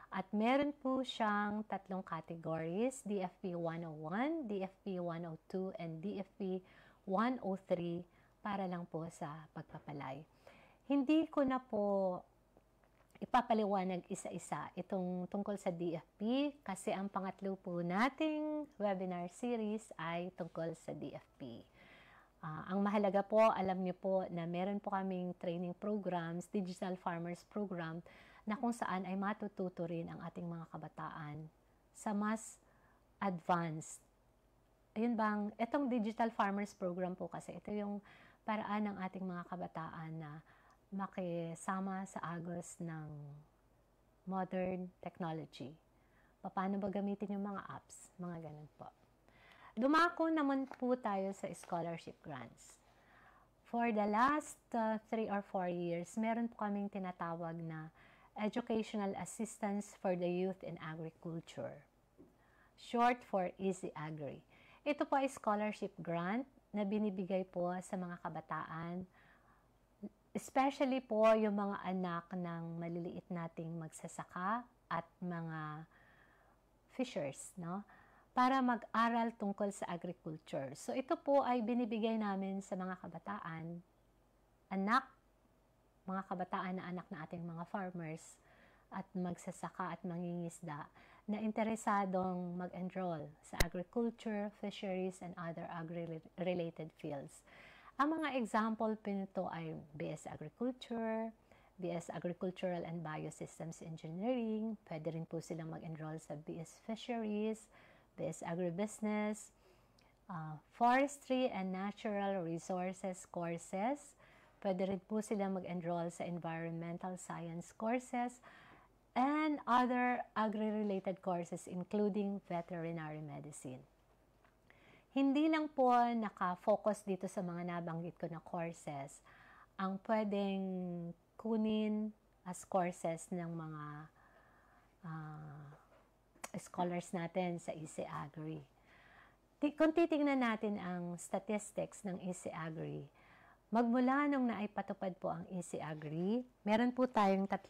At meron po siyang 3 categories, DFP 101, DFP 102, and DFP 103 para lang po sa pagpapalay. Hindi ko na po ipapaliwanag isa-isa itong tungkol sa DFP kasi ang pangatlo po nating webinar series ay tungkol sa DFP. Ang mahalaga po, alam niyo po na meron po kaming training programs, Digital Farmers Program, na kung saan ay matututo rin ang ating mga kabataan sa mas advanced. Ayun bang, itong Digital Farmers Program po kasi ito yung paraan ng ating mga kabataan na makisama sa agos ng modern technology. Paano ba gamitin yung mga apps? Mga ganun po. Dumako naman po tayo sa scholarship grants. For the last 3 or 4 years, meron po kaming tinatawag na Educational Assistance for the Youth in Agriculture. Short for Easy Agri. Ito po ay scholarship grant na binibigay po sa mga kabataan, especially po yung mga anak ng maliliit nating magsasaka at mga fishers, no? Para mag-aral tungkol sa agriculture. So, ito po ay binibigay namin sa mga kabataan, mga kabataan na anak na ating mga farmers at magsasaka at mangingisda na interesadong mag-enroll sa agriculture, fisheries, and other agri-related fields. Ang mga example po nito ay BS Agriculture, BS Agricultural and Biosystems Engineering, pwede rin po silang mag-enroll sa BS Fisheries, BS Agribusiness, Forestry and Natural Resources courses. Pwede rin po silang mag-enroll sa Environmental Science courses and other agri-related courses including Veterinary Medicine. Hindi lang po naka-focus dito sa mga nabanggit ko na courses ang pwedeng kunin as courses ng mga scholars natin sa Easy Agri. Kung titingnan natin ang statistics ng Easy Agri, magmula nung naipatupad po ang Easy Agri, meron po tayong 3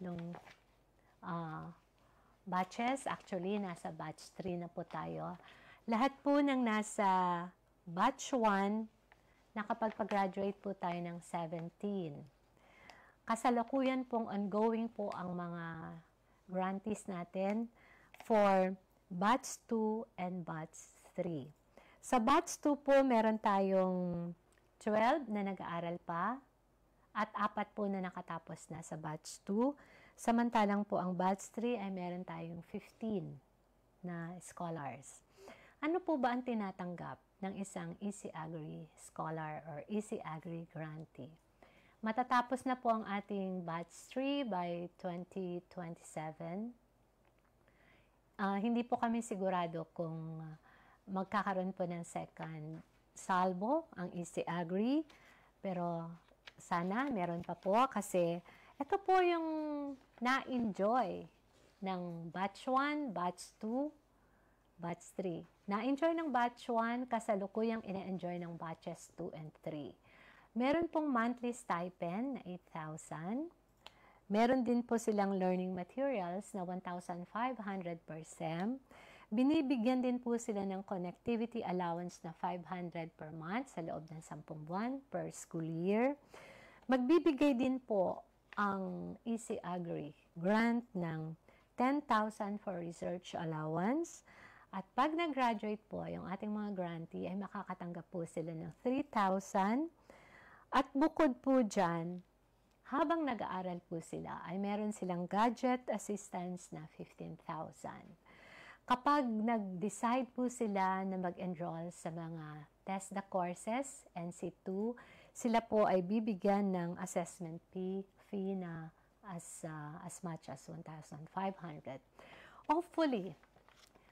batches. Actually, nasa batch 3 na po tayo. Lahat po ng nasa batch 1, nakapagpag-graduate po tayo ng 17. Kasalukuyan pong ongoing po ang mga grantees natin for batch 2 and batch 3. Sa batch 2 po, meron tayong 12 na nag-aaral pa at 4 po na nakatapos na sa batch 2. Samantalang po ang batch 3 ay meron tayong 15 na scholars. Ano po ba ang tinatanggap ng isang Easy Agri Scholar or Easy Agri Grantee? Matatapos na po ang ating batch 3 by 2027. Hindi po kami sigurado kung magkakaroon po ng second salvo ang Easy Agri, pero sana meron pa po kasi ito po yung na-enjoy ng batch 1, batch 2, batch 3. Na-enjoy ng batch 1, kasalukuyang ina-enjoy ng batches 2 and 3. Meron pong monthly stipend na 8,000. Meron din po silang learning materials na 1,500 per SEM. Binibigyan din po sila ng connectivity allowance na 500 per month sa loob ng 10 buwan per school year. Magbibigay din po ang Easy Agri grant ng 10,000 for research allowance. At pag nag-graduate po, yung ating mga grantee ay makakatanggap po sila ng 3,000. At bukod po dyan, habang nag-aaral po sila, ay meron silang gadget assistance na 15,000. Kapag nag-decide po sila na mag-enroll sa mga TESDA courses, NC2, sila po ay bibigyan ng assessment fee na as much as 1,500. Hopefully,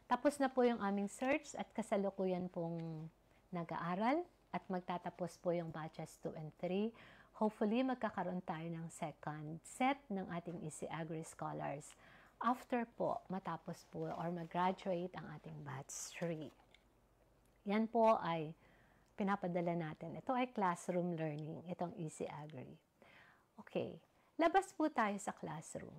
tapos na po yung aming search at kasalukuyan pong nag-aaral at magtatapos po yung batches 2 and 3. Hopefully, magkakaroon tayo ng second set ng ating Easy Agri Scholars after po matapos po or mag-graduate ang ating batch 3. Yan po ay pinapadala natin. Ito ay classroom learning, itong Easy Agri. Okay, labas po tayo sa classroom.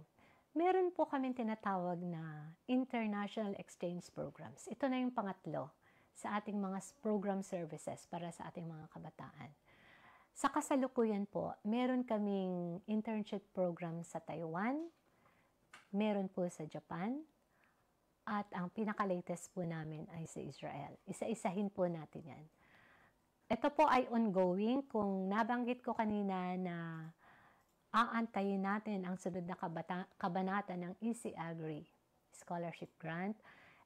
Meron po kaming tinatawag na international exchange programs. Ito na yung pangatlo sa ating mga program services para sa ating mga kabataan. Sa kasalukuyan po, meron kaming internship program sa Taiwan, meron po sa Japan, at ang pinaka-latest po namin ay sa Israel. Isa-isahin po natin yan. Ito po ay ongoing. Kung nabanggit ko kanina na aantayin natin ang sunod na kabanata ng Easy Agri Scholarship Grant.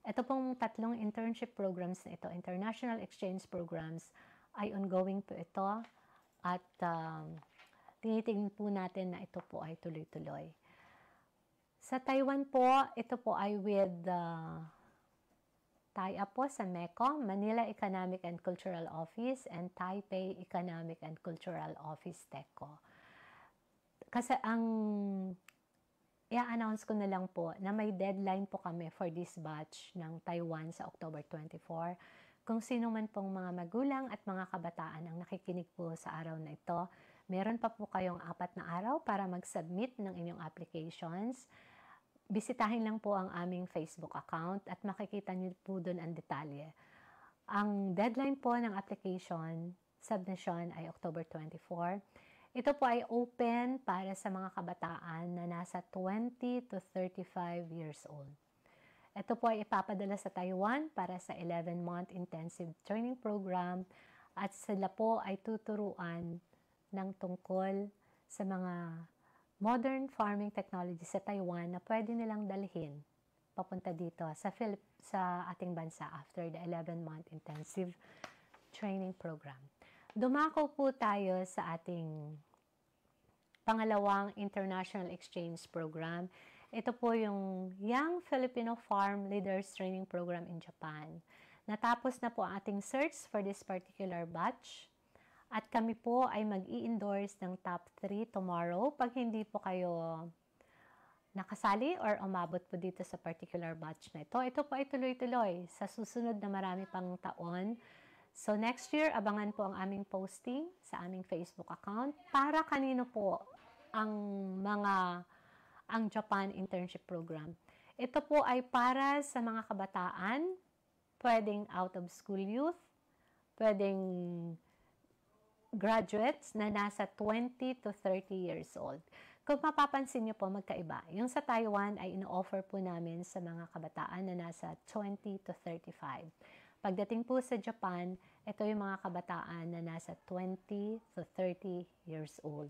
Ito pong tatlong internship programs na ito, international exchange programs, ay ongoing po ito at tinitingnan po natin na ito po ay tuloy-tuloy. Sa Taiwan po, ito po ay with tie-up po sa MECO, Manila Economic and Cultural Office, and Taipei Economic and Cultural Office, TECO. Kasi ang i-announce ko na lang po na may deadline po kami for this batch ng Taiwan sa October 24. Kung sino man pong mga magulang at mga kabataan ang nakikinig po sa araw na ito, meron pa po kayong 4 na araw para mag-submit ng inyong applications. Bisitahin lang po ang aming Facebook account at makikita niyo po doon ang detalye. Ang deadline po ng application submission ay October 24. Ito po ay open para sa mga kabataan na nasa 20 to 35 years old. Ito po ay ipapadala sa Taiwan para sa 11-month intensive training program at sila po ay tuturuan ng tungkol sa mga modern farming technology sa Taiwan na pwede nilang dalhin papunta dito sa ating bansa after the 11-month intensive training program. Dumako po tayo sa ating pangalawang international exchange program. Ito po yung Young Filipino Farm Leaders Training Program in Japan. Natapos na po ang ating search for this particular batch. At kami po ay mag-i-endorse ng top 3 tomorrow pag hindi po kayo nakasali or umabot po dito sa particular batch na ito. Ito po ay tuloy-tuloy sa susunod na marami pang taon. So next year, abangan po ang aming posting sa aming Facebook account para kanino po ang Japan Internship Program. Ito po ay para sa mga kabataan, pwedeng out-of-school youth, pwedeng graduates na nasa 20 to 30 years old. Kung mapapansin niyo po, magkaiba. Yung sa Taiwan ay ino-offer po namin sa mga kabataan na nasa 20 to 35. Pagdating po sa Japan, ito yung mga kabataan na nasa 20 to 30 years old.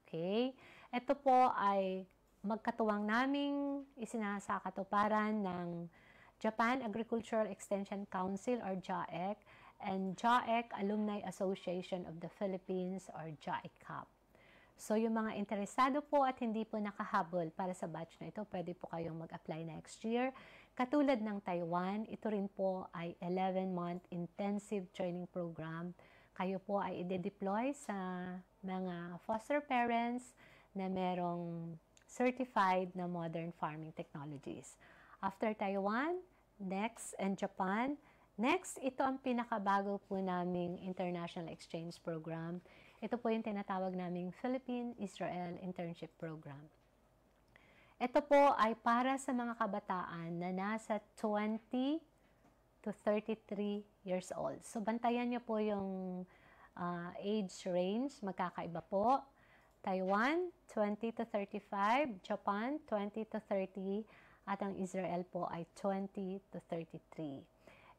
Okay? Ito po ay magkatuwang naming isinasakatuparan ng Japan Agricultural Extension Council or JAEC and JAEC Alumni Association of the Philippines or JAECAP. So yung mga interesado po at hindi po nakahabol para sa batch na ito, pwede po kayong mag-apply next year. Katulad ng Taiwan, ito rin po ay 11-month intensive training program. Kayo po ay i-deploy sa mga foster parents na merong certified na modern farming technologies. After Taiwan, next, and Japan, next, ito ang pinakabago po naming international exchange program. Ito po yung tinatawag naming Philippine-Israel Internship Program. Ito po ay para sa mga kabataan na nasa 20 to 33 years old. So, bantayan niyo po yung age range, magkakaiba po. Taiwan, 20 to 35, Japan, 20 to 30, at ang Israel po ay 20 to 33.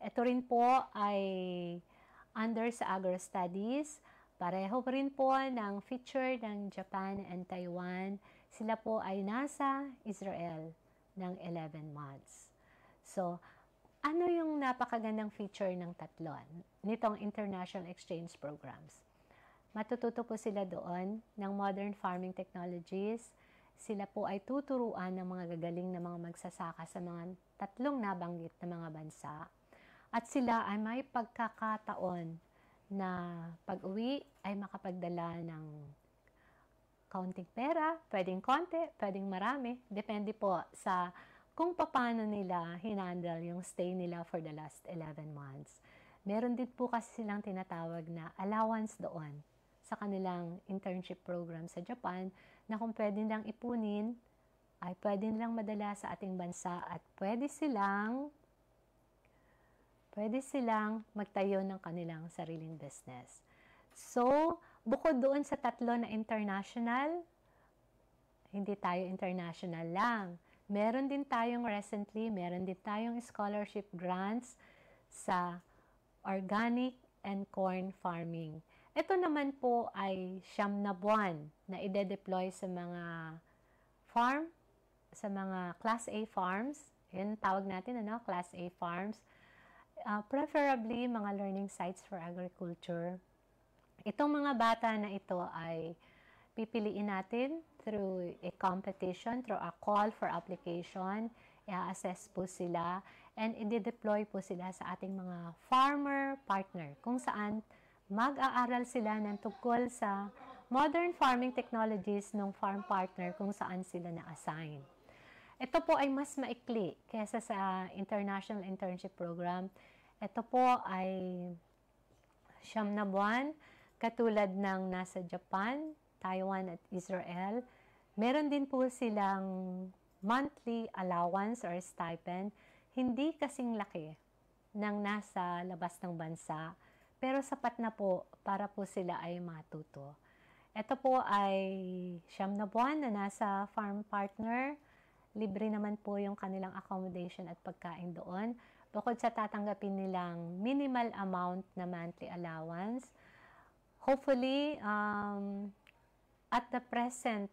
Ito rin po ay under sa Agro-Studies. Pareho rin po ng feature ng Japan and Taiwan. Sila po ay nasa Israel ng 11 months. So, ano yung napakagandang feature ng tatlo nitong international exchange programs? Matututo po sila doon ng modern farming technologies. Sila po ay tuturuan ng mga gagaling na mga magsasaka sa mga tatlong nabanggit na mga bansa. At sila ay may pagkakataon na pag-uwi ay makapagdala ng kaunting pera, pwedeng konti, pwedeng marami. Depende po sa kung paano nila hinandle yung stay nila for the last 11 months. Meron din po kasi silang tinatawag na allowance doon sa kanilang internship program sa Japan na kung pwede nilang ipunin, ay pwede nilang madala sa ating bansa at pwede silang magtayo ng kanilang sariling business. So, bukod doon sa tatlo na international, hindi tayo international lang. Meron din tayong scholarship grants sa organic and corn farming. Ito naman po ay 9 na buwan na ide-deploy sa mga Class A farms. Yan tawag natin, Class A farms. Preferably mga learning sites for agriculture. Itong mga bata na ito ay pipiliin natin through a competition, through a call for application. I-assess po sila and i-deploy po sila sa ating mga farmer partner kung saan mag-aaral sila ng tungkol sa modern farming technologies ng farm partner kung saan sila na-assign. Ito po ay mas maikli kaysa sa International Internship Program. Ito po ay 9 na buwan, katulad ng nasa Japan, Taiwan at Israel. Meron din po silang monthly allowance or stipend, hindi kasing laki ng nasa labas ng bansa, pero sapat na po para po sila ay matuto. Ito po ay 9 na buwan na nasa farm partner. Libre naman po yung kanilang accommodation at pagkain doon. Bukod sa tatanggapin nilang minimal amount na monthly allowance, hopefully, at the present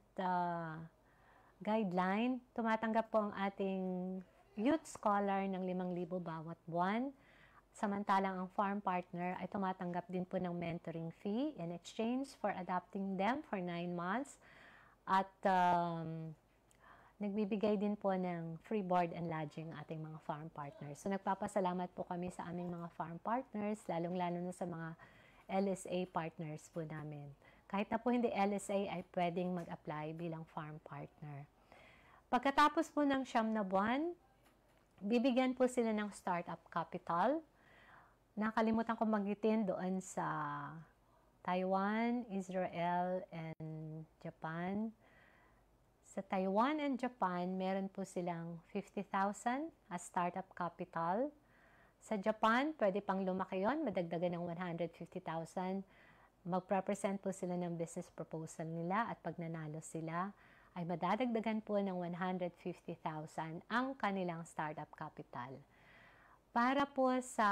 guideline, tumatanggap po ang ating youth scholar ng 5,000 bawat buwan. Samantalang ang farm partner ay tumatanggap din po ng mentoring fee in exchange for adopting them for 9 months. At nagbibigay din po ng free board and lodging ating mga farm partners. So nagpapasalamat po kami sa aming mga farm partners, lalong-lalo na sa mga LSA partners po namin. Kahit na po hindi LSA ay pwedeng mag-apply bilang farm partner. Pagkatapos po ng 9 na buwan, bibigyan po sila ng startup capital. Nakalimutan ko magitin doon sa Taiwan, Israel, and Japan. Sa Taiwan and Japan, meron po silang 50,000 as startup capital. Sa Japan, pwede pang lumaki yun, madagdagan ng 150,000. Magpresent po sila ng business proposal nila at pag nanalo sila, ay madadagdagan po ng 150,000 ang kanilang startup capital. Para po sa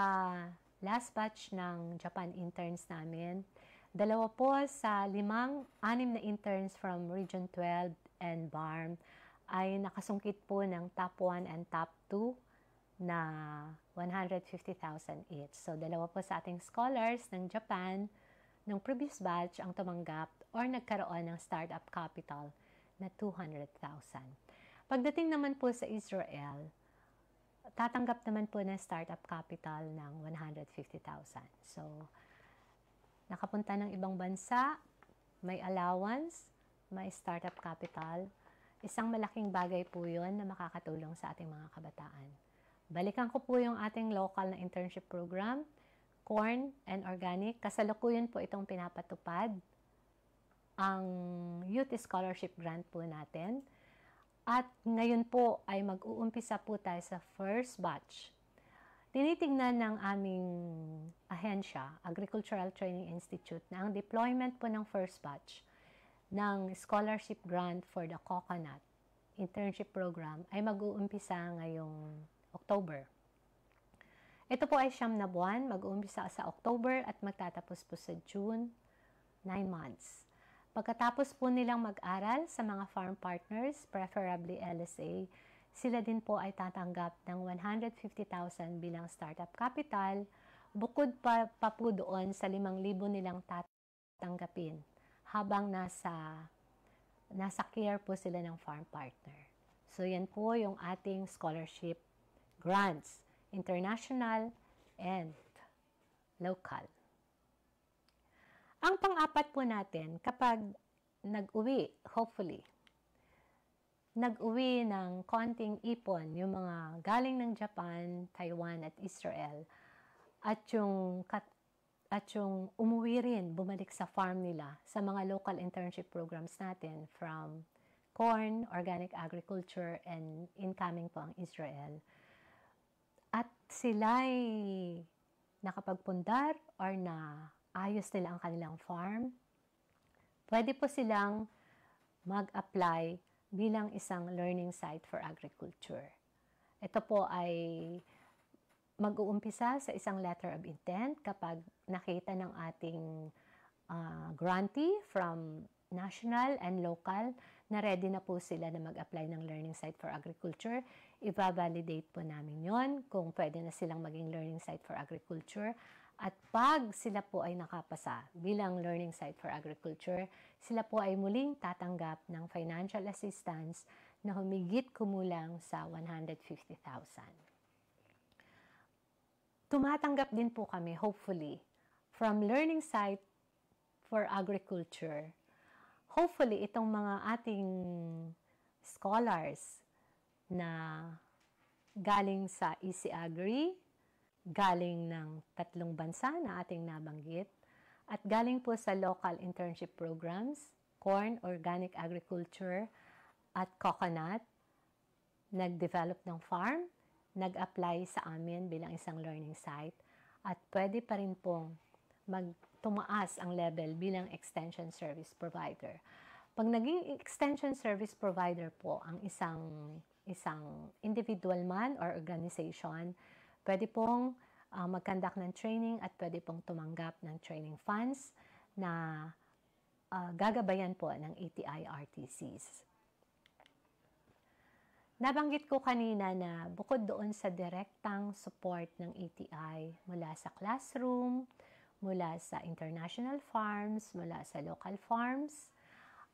last batch ng Japan interns namin, 2 po sa 6 na interns from Region 12 and BARM ay nakasungkit po ng top 1 and top 2 na 150,000 each. So, 2 po sa ating scholars ng Japan ng previous batch ang tumanggap or nagkaroon ng startup capital na 200,000. Pagdating naman po sa Israel, tatanggap naman po ng startup capital ng 150,000. So, nakapunta ng ibang bansa, may allowance, may startup capital. Isang malaking bagay po yun na makakatulong sa ating mga kabataan. Balikan ko po yung ating local na internship program, Corn and Organic. Kasalukuyan po itong pinapatupad. Ang Youth Scholarship Grant po natin. At ngayon po ay mag-uumpisa po tayo sa first batch. Tinitingnan ng aming ahensya, Agricultural Training Institute, na ang deployment po ng first batch ng scholarship grant for the Coconut internship program ay mag-uumpisa ngayong October. Ito po ay 9 na buwan, mag-uumpisa sa October at magtatapos po sa June, 9 months. Pagkatapos po nilang mag-aral sa mga farm partners, preferably LSA, sila din po ay tatanggap ng 150,000 bilang startup capital, bukod pa po doon sa 5,000 nilang tatanggapin habang nasa care po sila ng farm partner. So yan po yung ating scholarship grants, international and local. Ang pang-apat po natin, kapag nag-uwi, hopefully, nag-uwi ng konting ipon, yung mga galing ng Japan, Taiwan at Israel, at yung umuwi rin, bumalik sa farm nila, sa mga local internship programs natin from corn, organic agriculture, and incoming po ang Israel. At sila'y nakapagpundar or na ayos nila ang kanilang farm, pwede po silang mag-apply bilang isang learning site for agriculture. Ito po ay mag-uumpisa sa isang letter of intent kapag nakita ng ating grantee from national and local na ready na po sila na mag-apply ng learning site for agriculture. I-validate po namin yon kung pwede na silang maging learning site for agriculture. At pag sila po ay nakapasa bilang learning site for agriculture, sila po ay muling tatanggap ng financial assistance na humigit kumulang sa 150,000. Tumatanggap din po kami, hopefully, from learning site for agriculture. Hopefully, itong mga ating scholars na galing sa Easy Agri, galing ng 3 bansa na ating nabanggit, at galing po sa local internship programs, corn, organic agriculture, at coconut, nag-develop ng farm, nag-apply sa amin bilang isang learning site, at pwede pa rin pong tumaas ang level bilang extension service provider. Pag naging extension service provider po ang isang individual man or organization, pwede pong mag-conduct ng training at pwede pong tumanggap ng training funds na gagabayan po ng ATI RTCs. Nabanggit ko kanina na bukod doon sa direktang support ng ATI mula sa classroom, mula sa international farms, mula sa local farms,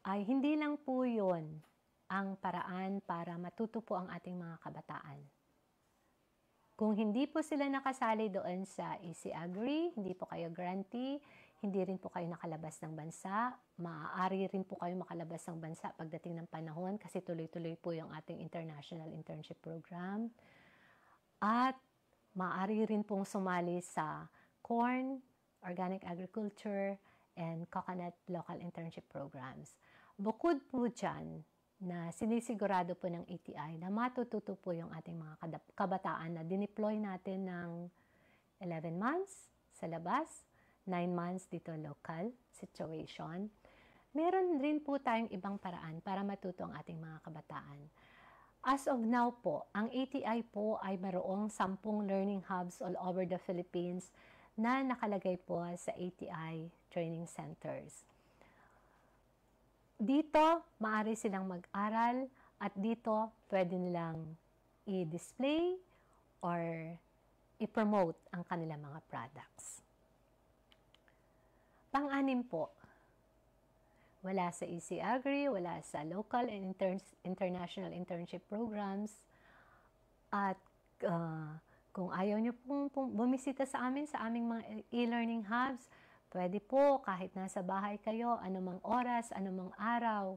ay hindi lang po yun ang paraan para matuto po ang ating mga kabataan. Kung hindi po sila nakasali doon sa Easy Agri, hindi po kayo grantee, hindi rin po kayo nakalabas ng bansa, maaari rin po kayo makalabas ng bansa pagdating ng panahon kasi tuloy-tuloy po yung ating international internship program. At maaari rin pong sumali sa corn, organic agriculture, and coconut local internship programs. Bukod po dyan, na sinisigurado po ng ATI na matututo po yung ating mga kabataan na dineploy natin ng 11 months sa labas, 9 months dito local situation. Meron rin po tayong ibang paraan para matuto ang ating mga kabataan. As of now po, ang ATI po ay mayroong 10 learning hubs all over the Philippines na nakalagay po sa ATI training centers. Dito, maaari silang mag-aral at dito pwede nilang i-display or i-promote ang kanilang mga products. Pang-anim po, wala sa Easy Agri, wala sa local and international internship programs. At kung ayaw nyo pong bumisita sa amin, sa aming mga e-learning hubs, pwede po kahit nasa bahay kayo, anumang oras, anumang araw,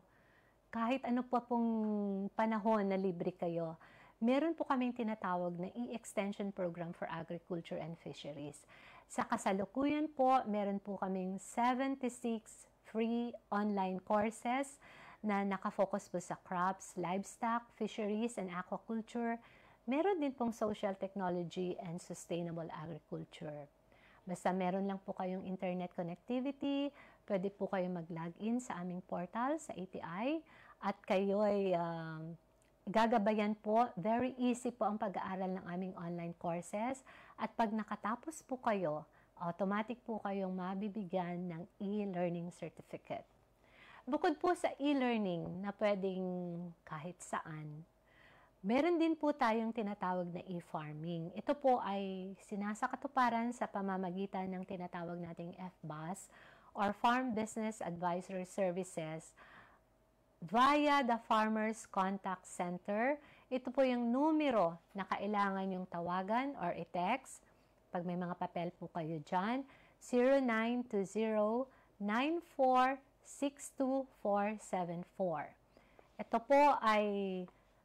kahit ano pa pong panahon na libre kayo, meron po kaming tinatawag na e-extension program for agriculture and fisheries. Sa kasalukuyan po, meron po kaming 76 free online courses na nakafocus po sa crops, livestock, fisheries, and aquaculture. Meron din pong social technology and sustainable agriculture. Basta meron lang po kayong internet connectivity, pwede po kayo mag-login sa aming portal sa ATI at kayo ay gagabayan po. Very easy po ang pag-aaral ng aming online courses at pag nakatapos po kayo, automatic po kayong mabibigyan ng e-learning certificate. Bukod po sa e-learning na pwedeng kahit saan, meron din po tayong tinatawag na e-farming. Ito po ay sinasakatuparan sa pamamagitan ng tinatawag nating FBAS or Farm Business Advisory Services via the Farmers Contact Center. Ito po yung numero na kailangan yung tawagan or i-text. Pag may mga papel po kayo dyan, 0920-94-62474. Ito po ay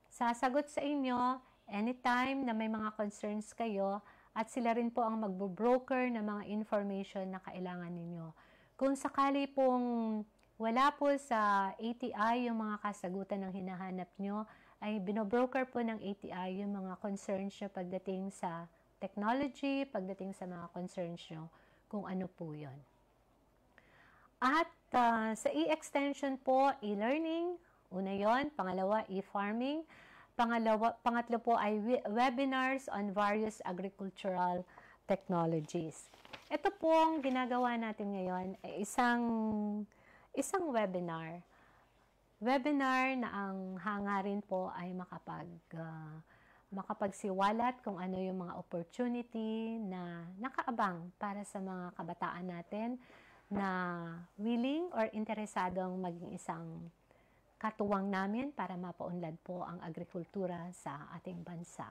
sasagot sa inyo anytime na may mga concerns kayo at sila rin po ang magbo-broker ng mga information na kailangan ninyo. Kung sakali pong wala po sa ATI yung mga kasagutan ng hinahanap nyo, ay binobroker po ng ATI yung mga concerns nyo pagdating sa technology, pagdating sa mga concerns nyo, kung ano po yun. At sa e-extension po, e-learning, una yon, pangalawa, e-farming, pangatlo po ay webinars on various agricultural technologies. Ito pong ginagawa natin ngayon ay isang webinar. Webinar na ang hangarin po ay makapagsiwalat kung ano yung mga opportunity na nakaabang para sa mga kabataan natin na willing or interesadong maging isang katuwang namin para mapaunlad po ang agrikultura sa ating bansa.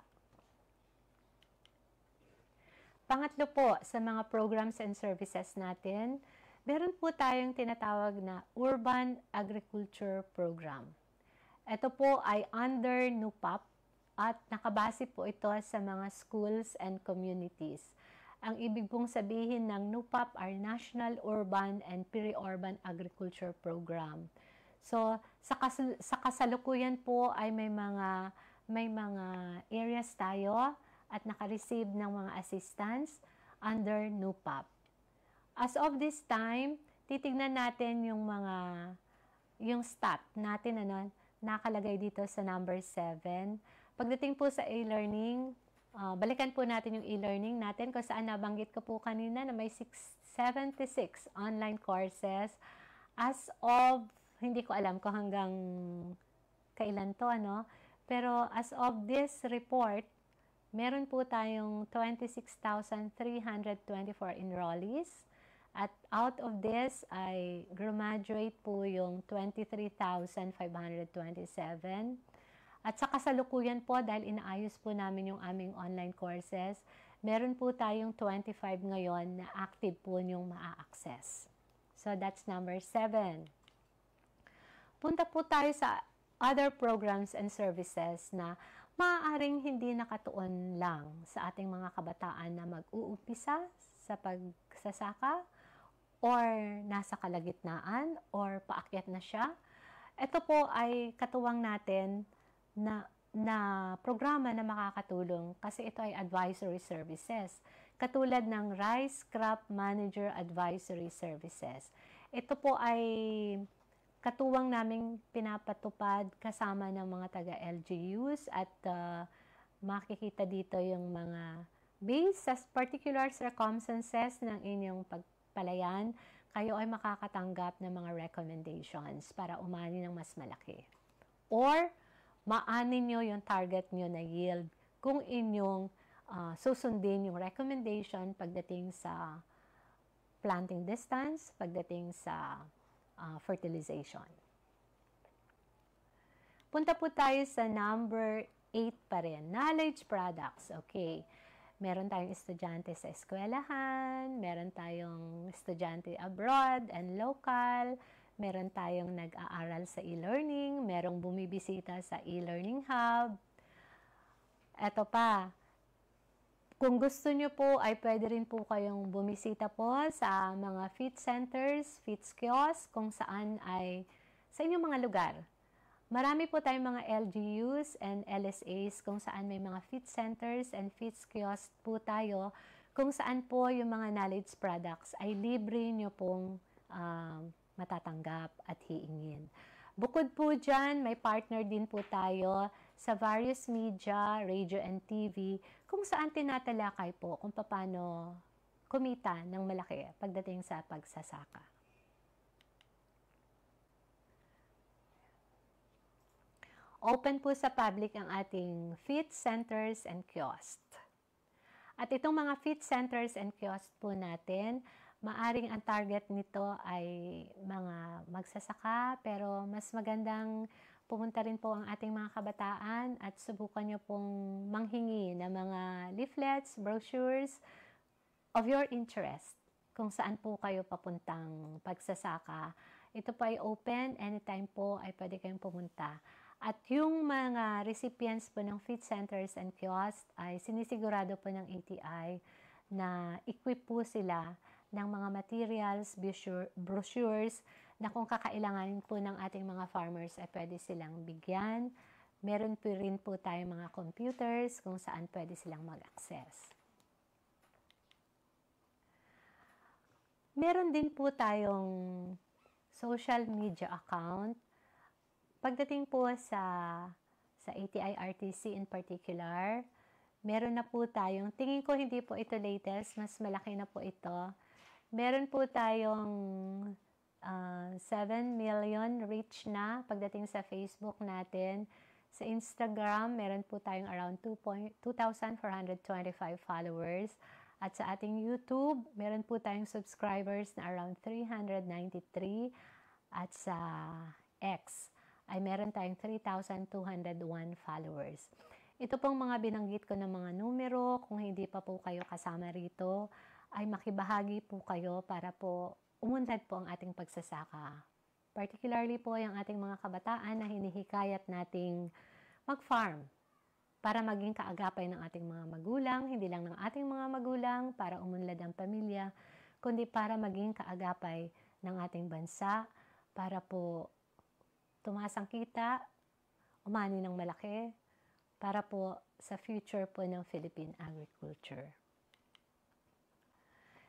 Pangatlo po, sa mga programs and services natin, meron po tayong tinatawag na Urban Agriculture Program. Ito po ay under NUPAP at nakabase po ito sa mga schools and communities. Ang ibig pong sabihin ng NUPAP are National Urban and Peri-Urban Agriculture Program. So, sa kasalukuyan po ay may mga areas tayo at naka-receive ng mga assistance under NUPAP. As of this time, titignan natin yung stat natin, nakalagay dito sa number 7. Pagdating po sa e-learning, balikan po natin yung e-learning natin kung saan nabanggit ko po kanina na may 76 online courses. As of, hindi ko alam kung hanggang kailan to, pero as of this report, meron po tayong 26,324 enrollees. At out of this ay graduate po yung 23,527. At sa kasalukuyan po, dahil inaayos po namin yung aming online courses, meron po tayong 25 ngayon na active po yung maa-access. So that's number 7. Punta po tayo sa other programs and services na maaaring hindi nakatuon lang sa ating mga kabataan na mag-uumpisa sa pagsasaka, or nasa kalagitnaan, or paakyat na siya. Ito po ay katuwang natin na programa na makakatulong kasi ito ay advisory services. Katulad ng Rice Crop Manager Advisory Services. Ito po ay katuwang naming pinapatupad kasama ng mga taga-LGUs at makikita dito yung mga based sa particular circumstances ng inyong pagpalayan, kayo ay makakatanggap ng mga recommendations para umani ng mas malaki. Or, maani nyo yung target nyo na yield kung inyong susundin yung recommendation pagdating sa planting distance, pagdating sa fertilization. Punta po tayo sa number 8 pa rin, knowledge products. Okay. Meron tayong estudyante sa eskwelahan, meron tayong estudyante abroad and local, meron tayong nag-aaral sa e-learning, merong bumibisita sa e-learning hub. Eto pa, kung gusto nyo po ay pwede rin po kayong bumisita po sa mga FIT centers, FIT kiosk, kung saan ay sa inyong mga lugar. Marami po tayong mga LGUs and LSAs kung saan may mga FIT centers and FIT kiosks po tayo kung saan po yung mga knowledge products ay libre nyo pong matatanggap at hiingin. Bukod po dyan, may partner din po tayo sa various media, radio and TV, kung saan tinatalakay po kung paano kumita ng malaki pagdating sa pagsasaka. Open po sa public ang ating feed centers and kiosks. At itong mga feed centers and kiosks po natin, maaring ang target nito ay mga magsasaka, pero mas magandang pumunta rin po ang ating mga kabataan at subukan nyo pong manghingi ng mga leaflets, brochures of your interest kung saan po kayo papuntang pagsasaka. Ito po ay open, anytime po ay pwede kayong pumunta. At yung mga recipients po ng feed centers and kiosks ay sinisigurado po ng ATI na equip po sila ng mga materials, brochures na kung kakailanganin po ng ating mga farmers ay pwede silang bigyan. Meron po rin po tayong mga computers kung saan pwede silang mag-access. Meron din po tayong social media account. Pagdating po sa ATI-RTC in particular, meron na po tayong, tingin ko hindi po ito latest, mas malaki na po ito. Meron po tayong 7 million reach na pagdating sa Facebook natin. Sa Instagram, meron po tayong around 2,425 followers. At sa ating YouTube, meron po tayong subscribers na around 393. At sa X, ay meron tayong 3,201 followers. Ito pong mga binanggit ko ng mga numero, kung hindi pa po kayo kasama rito, ay makibahagi po kayo para po umunlad po ang ating pagsasaka. Particularly po yung ating mga kabataan na hinihikayat nating mag-farm para maging kaagapay ng ating mga magulang, hindi lang ng ating mga magulang para umunlad ang pamilya, kundi para maging kaagapay ng ating bansa, para po tumaas ang kita, umani ng malaki, para po sa future po ng Philippine agriculture.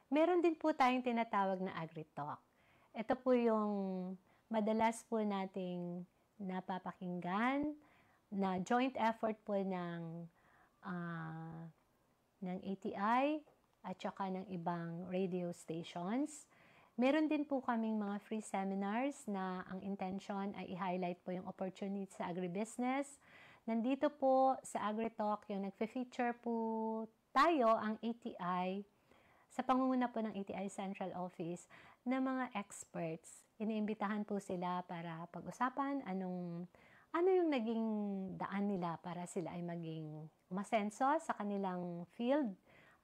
Meron din po tayong tinatawag na AgriTalk. Ito po yung madalas po nating napapakinggan na joint effort po ng ATI at saka ng ibang radio stations. Meron din po kaming mga free seminars na ang intention ay i-highlight po yung opportunity sa agribusiness. Nandito po sa AgriTalk, yung nagfe-feature po tayo, ang ATI, sa pangunguna po ng ATI Central Office, na mga experts. Iniimbitahan po sila para pag-usapan ano yung naging daan nila para sila ay maging umasenso sa kanilang field,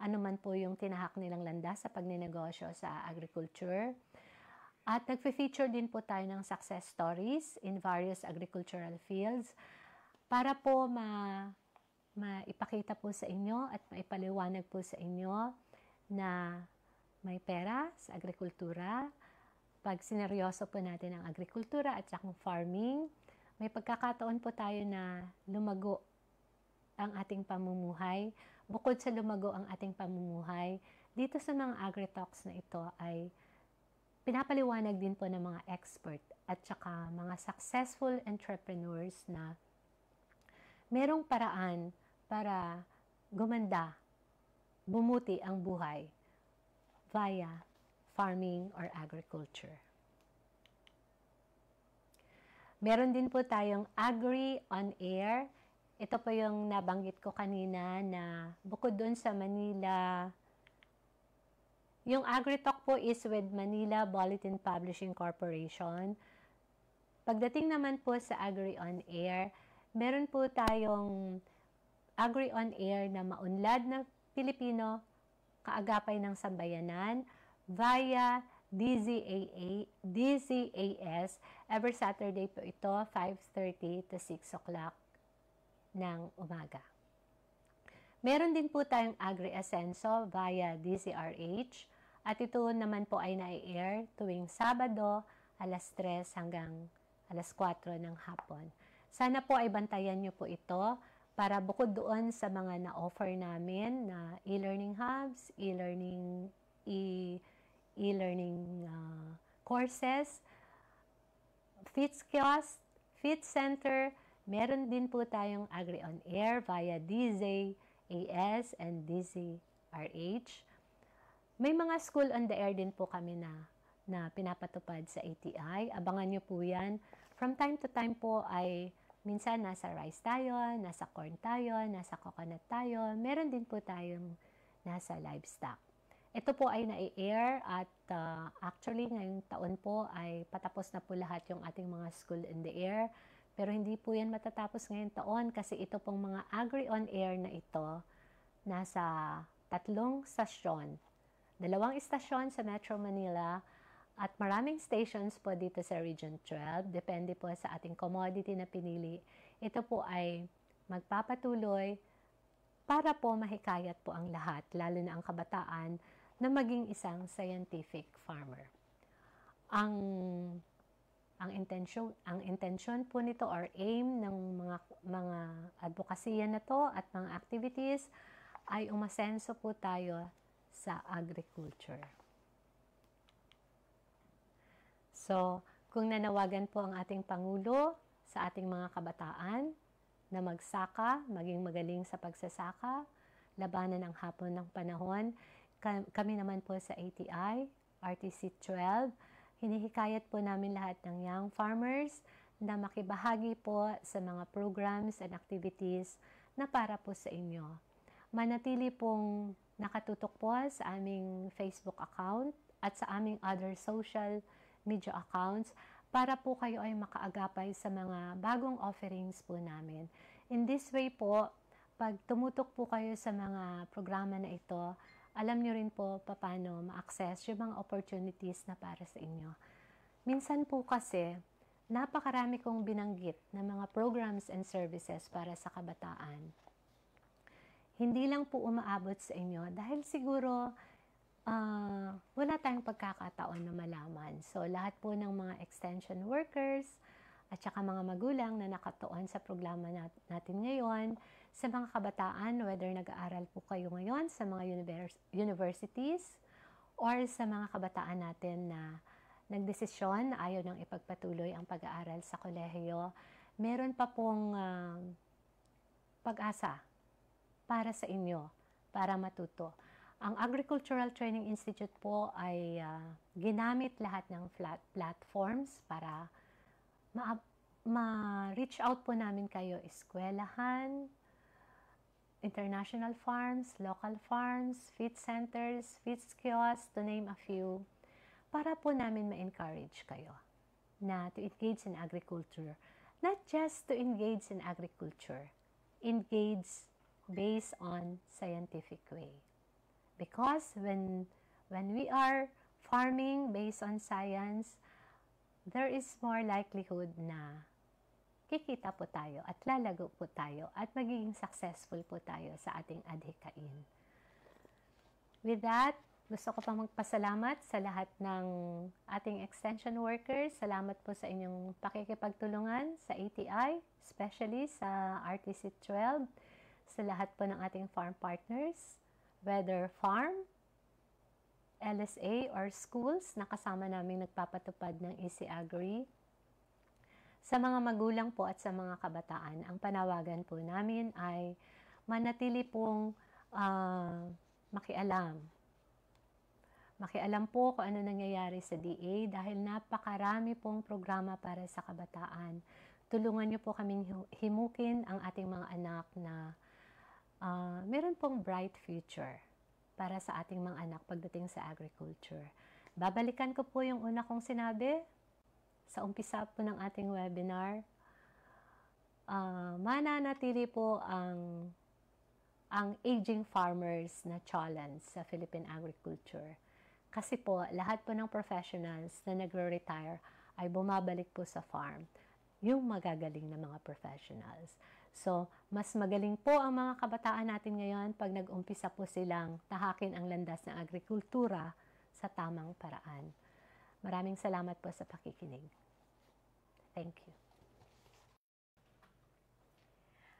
ano man po yung tinahak nilang landas sa pagninegosyo sa agriculture. At nagfe-feature din po tayo ng success stories in various agricultural fields para po maipakita po sa inyo at maipaliwanag po sa inyo na may pera sa agrikultura. Pag sineryoso po natin ang agrikultura at saka farming, may pagkakataon po tayo na lumago ang ating pamumuhay. Bukod sa lumago ang ating pamumuhay, dito sa mga AgriTalks na ito ay pinapaliwanag din po ng mga expert at saka mga successful entrepreneurs na merong paraan para gumanda, bumuti ang buhay via farming or agriculture. Meron din po tayong Agri on Air. Ito po yung nabanggit ko kanina na bukod doon sa Manila, yung AgriTalk po is with Manila Bulletin Publishing Corporation. Pagdating naman po sa Agri on Air, meron po tayong Agri on Air na maunlad na Pilipino, kaagapay ng sambayanan, via DZAS. Every Saturday po ito, 5:30 to 6 o'clock ng umaga. Meron din po tayong Agri Ascenso via DZRH at ito naman po ay na-air tuwing Sabado, alas 3 hanggang alas 4 ng hapon. Sana po ay bantayan nyo po ito para bukod doon sa mga na-offer namin na e-learning hubs, e-learning courses, FITS Kiosk, FITS Center. Meron din po tayong Agri on Air via DZ AS and DZRH. May mga school on the air din po kami na pinapatupad sa ATI. Abangan nyo po yan. From time to time po ay minsan nasa rice tayo, nasa corn tayo, nasa coconut tayo. Meron din po tayong nasa livestock. Ito po ay na-air at actually ngayong taon po ay patapos na po lahat yung ating mga school in the air. Pero hindi po yan matatapos ngayong taon kasi ito pong mga Agri on Air na ito nasa 3 stasyon. 2 istasyon sa Metro Manila at maraming stations po dito sa Region 12. Depende po sa ating commodity na pinili. Ito po ay magpapatuloy para po mahikayat po ang lahat, lalo na ang kabataan, na maging isang scientific farmer. Ang intensyon po nito or aim ng mga advokasya na to at mga activities ay umasenso po tayo sa agriculture. So, kung nanawagan po ang ating Pangulo sa ating mga kabataan na magsaka, maging magaling sa pagsasaka, labanan ang hapon ng panahon, kami naman po sa ATI, RTC 12, hinihikayat po namin lahat ng young farmers na makibahagi po sa mga programs and activities na para po sa inyo. Manatili pong nakatutok po sa aming Facebook account at sa aming other social media accounts para po kayo ay makaagapay sa mga bagong offerings po namin. In this way po, pag tumutok po kayo sa mga programa na ito, alam nyo rin po paano ma-access yung mga opportunities na para sa inyo. Minsan po kasi, napakarami kong binanggit na mga programs and services para sa kabataan. Hindi lang po umaabot sa inyo dahil siguro wala tayong pagkakataon na malaman. So, lahat po ng mga extension workers at saka mga magulang na nakatuon sa programa natin ngayon, sa mga kabataan, whether nag-aaral po kayo ngayon sa mga universities or sa mga kabataan natin na nagdesisyon na ayaw nang ipagpatuloy ang pag-aaral sa kolehiyo, meron pa pong pag-asa para sa inyo, para matuto. Ang Agricultural Training Institute po ay ginamit lahat ng platforms para ma-reach out po namin kayo, eskwelahan, international farms, local farms, FITS centers, FITS kiosks, to name a few, para po namin ma-encourage kayo na to engage in agriculture. Not just to engage in agriculture, engage based on scientific way. Because when we are farming based on science, there is more likelihood na kikita po tayo at lalago po tayo at magiging successful po tayo sa ating adhikain. With that, gusto ko pang magpasalamat sa lahat ng ating extension workers. Salamat po sa inyong pakikipagtulungan sa ATI, especially sa RTC 12, sa lahat po ng ating farm partners, whether farm, LSA, or schools na kasama namin nagpapatupad ng Easy Agri. Sa mga magulang po at sa mga kabataan, ang panawagan po namin ay manatili pong makialam. Makialam po kung ano nangyayari sa DA dahil napakarami pong programa para sa kabataan. Tulungan niyo po kaming himukin ang ating mga anak na meron pong bright future para sa ating mga anak pagdating sa agriculture. Babalikan ko po yung una kong sinabi sa umpisa po ng ating webinar. Mananatili po ang aging farmers na challenge sa Philippine agriculture. Kasi po, lahat po ng professionals na nagre-retire ay bumabalik po sa farm, yung magagaling na mga professionals. So, mas magaling po ang mga kabataan natin ngayon pag nag-umpisa po silang tahakin ang landas ng agrikultura sa tamang paraan. Maraming salamat po sa pakikinig. Thank you.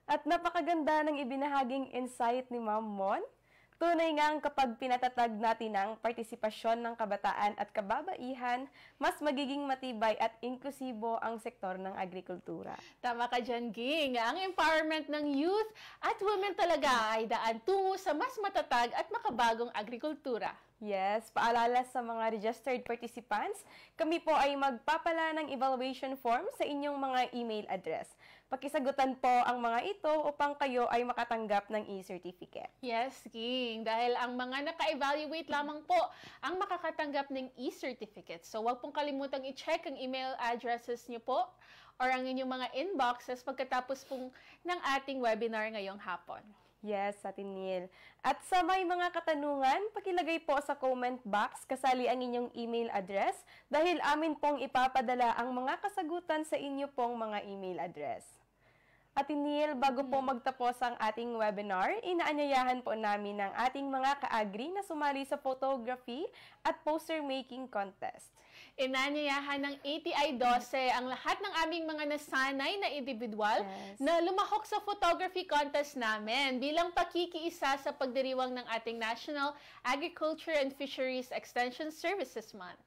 At napakaganda ng ibinahaging insight ni Ma'am Mon Tunay ngang kapag pinatatag natin ang partisipasyon ng kabataan at kababaihan, mas magiging matibay at inklusibo ang sektor ng agrikultura. Tama ka dyan, Ging. Ang empowerment ng youth at women talaga ay daan tungo sa mas matatag at makabagong agrikultura. Yes, paalala sa mga registered participants, kami po ay magpapala ng evaluation form sa inyong mga email address. Pakisagutan po ang mga ito upang kayo ay makatanggap ng e-certificate. Yes, King. Dahil ang mga naka-evaluate lamang po ang makakatanggap ng e-certificate. So, huwag pong kalimutang i-check ang email addresses niyo po or ang inyong mga inboxes pagkatapos pong ng ating webinar ngayong hapon. Yes, Ate Neil. At sa may mga katanungan, pakilagay po sa comment box kasali ang inyong email address dahil amin pong ipapadala ang mga kasagutan sa inyo pong mga email address. Ate Neil, bago po magtapos ang ating webinar, inaanyayahan po namin ang ating mga ka-agri na sumali sa photography at poster making contest. Inanyayahan ng ATI 12 ang lahat ng aming mga nasanay na individual na lumahok sa photography contest namin bilang pakikiisa sa pagdiriwang ng ating National Agriculture and Fisheries Extension Services Month.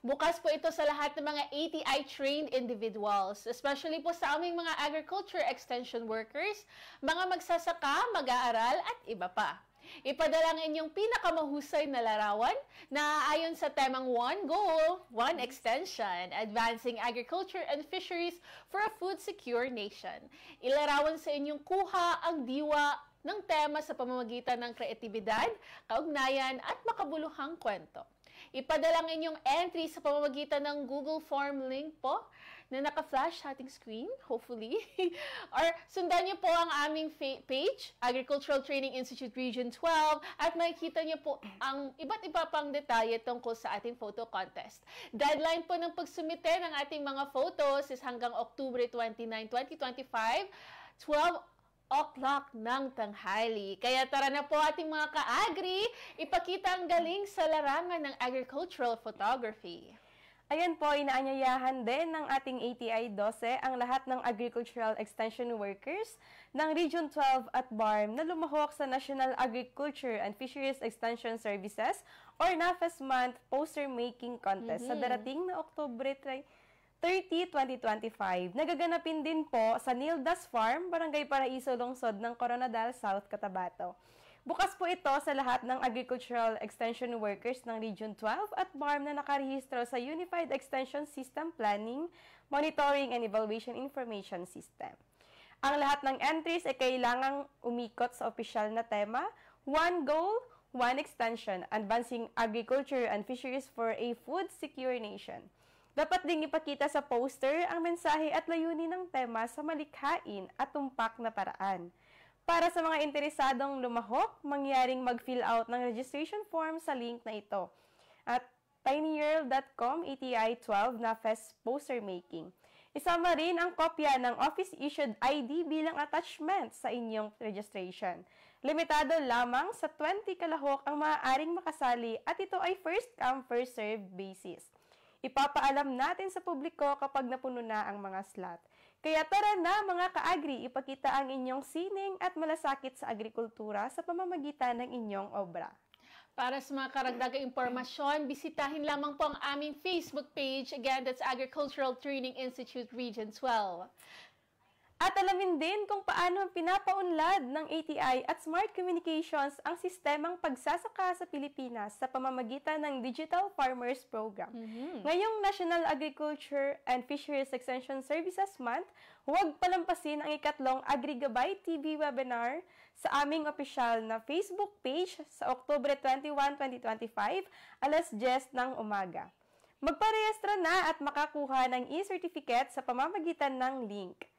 Bukas po ito sa lahat ng mga ATI-trained individuals, especially po sa aming mga agriculture extension workers, mga magsasaka, mag-aaral at iba pa. Ipadala ang inyong pinakamahusay na larawan na ayon sa temang One Goal, One Extension, Advancing Agriculture and Fisheries for a Food Secure Nation. Ilarawan sa inyong kuha ang diwa ng tema sa pamamagitan ng kreatibidad, kaugnayan at makabuluhang kwento. Ipadala ang inyong entry sa pamamagitan ng Google Form link po na naka-flash sa ating screen, hopefully. Or sundan niyo po ang aming page, Agricultural Training Institute Region 12, at makikita niyo po ang iba't iba pang detalye tungkol sa ating photo contest. Deadline po ng pagsumite ng ating mga photos is hanggang October 29, 2025, 12 o'clock ng tanghali. Kaya tara na po ating mga ka-agri, ipakita ang galing sa larangan ng agricultural photography. Ayan po, inaanyayahan din ng ating ATI 12 ang lahat ng agricultural extension workers ng Region 12 at BARM na lumahok sa National Agriculture and Fisheries Extension Services or NAFES Month Poster Making Contest sa darating na Oktubre 30, 2025. Nagaganapin din po sa Nildas Farm, Barangay Paraiso, Lungsod ng Coronadal, South Cotabato. Bukas po ito sa lahat ng agricultural extension workers ng Region 12 at BARM na nakarehistro sa Unified Extension System Planning, Monitoring and Evaluation Information System. Ang lahat ng entries ay kailangang umikot sa opisyal na tema, One Goal, One Extension, Advancing Agriculture and Fisheries for a Food Secure Nation. Dapat ding ipakita sa poster ang mensahe at layunin ng tema sa malikhain at tumpak na paraan. Para sa mga interesadong lumahok, mangyaring mag-fill out ng registration form sa link na ito at tinyurl.com ATI12 NAFES Poster Making. Isama rin ang kopya ng office-issued ID bilang attachment sa inyong registration. Limitado lamang sa 20 kalahok ang maaaring makasali at ito ay first-come, first-served basis. Ipapaalam natin sa publiko kapag napuno na ang mga slot. Kaya tara na mga ka-agri, ipakita ang inyong sining at malasakit sa agrikultura sa pamamagitan ng inyong obra. Para sa mga karagdagang impormasyon, bisitahin lamang po ang aming Facebook page. Again, that's Agricultural Training Institute Region 12. At alamin din kung paano pinapaunlad ng ATI at Smart Communications ang sistemang pagsasaka sa Pilipinas sa pamamagitan ng Digital Farmers Program. Ngayong National Agriculture and Fisheries Extension Services Month, huwag palampasin ang ikatlong AgriGabay TV webinar sa aming opisyal na Facebook page sa Oktubre 21, 2025, alas 10 ng umaga. Magparehistro na at makakuha ng e-certificate sa pamamagitan ng link.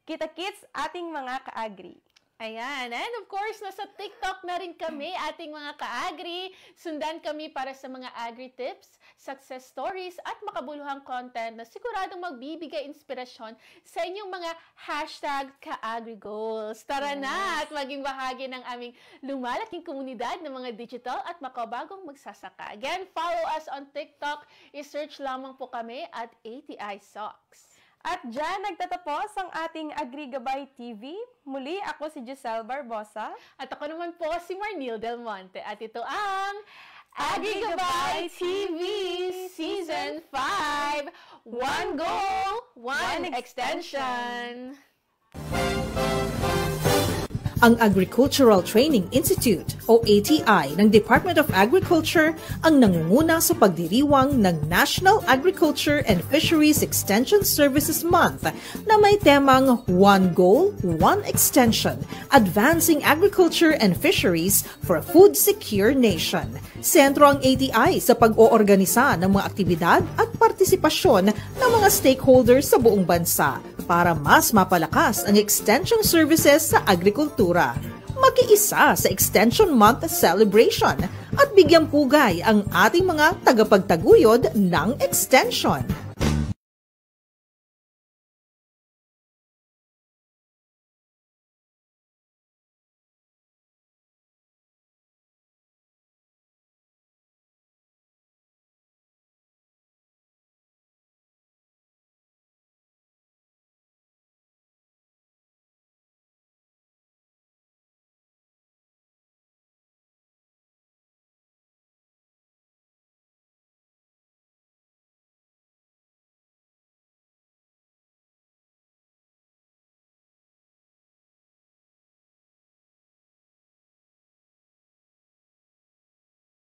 Kita-kits ating mga ka-agri. Ayan. And of course, nasa TikTok na rin kami, ating mga ka-agri. Sundan kami para sa mga agri-tips, success stories, at makabuluhang content na siguradong magbibigay inspirasyon sa inyong mga hashtag ka-agri-goals. Tara na at maging bahagi ng aming lumalaking komunidad ng mga digital at makabagong magsasaka. Again, follow us on TikTok. I-search lamang po kami at ATI Socks. At dyan nagtatapos ang ating AgriGabay TV. Muli ako si Giselle Barbosa. At ako naman po si Marnil Del Monte. At ito ang AgriGabay TV Season 5, One Goal, One Extension. Ang Agricultural Training Institute o ATI ng Department of Agriculture ang nangunguna sa pagdiriwang ng National Agriculture and Fisheries Extension Services Month na may temang One Goal, One Extension, Advancing Agriculture and Fisheries for a Food Secure Nation. Sentro ang ATI sa pag-oorganisa ng mga aktibidad at partisipasyon ng mga stakeholders sa buong bansa para mas mapalakas ang extension services sa agrikultura. Makiisa sa Extension Month celebration at bigyang pugay ang ating mga tagapagtaguyod ng extension.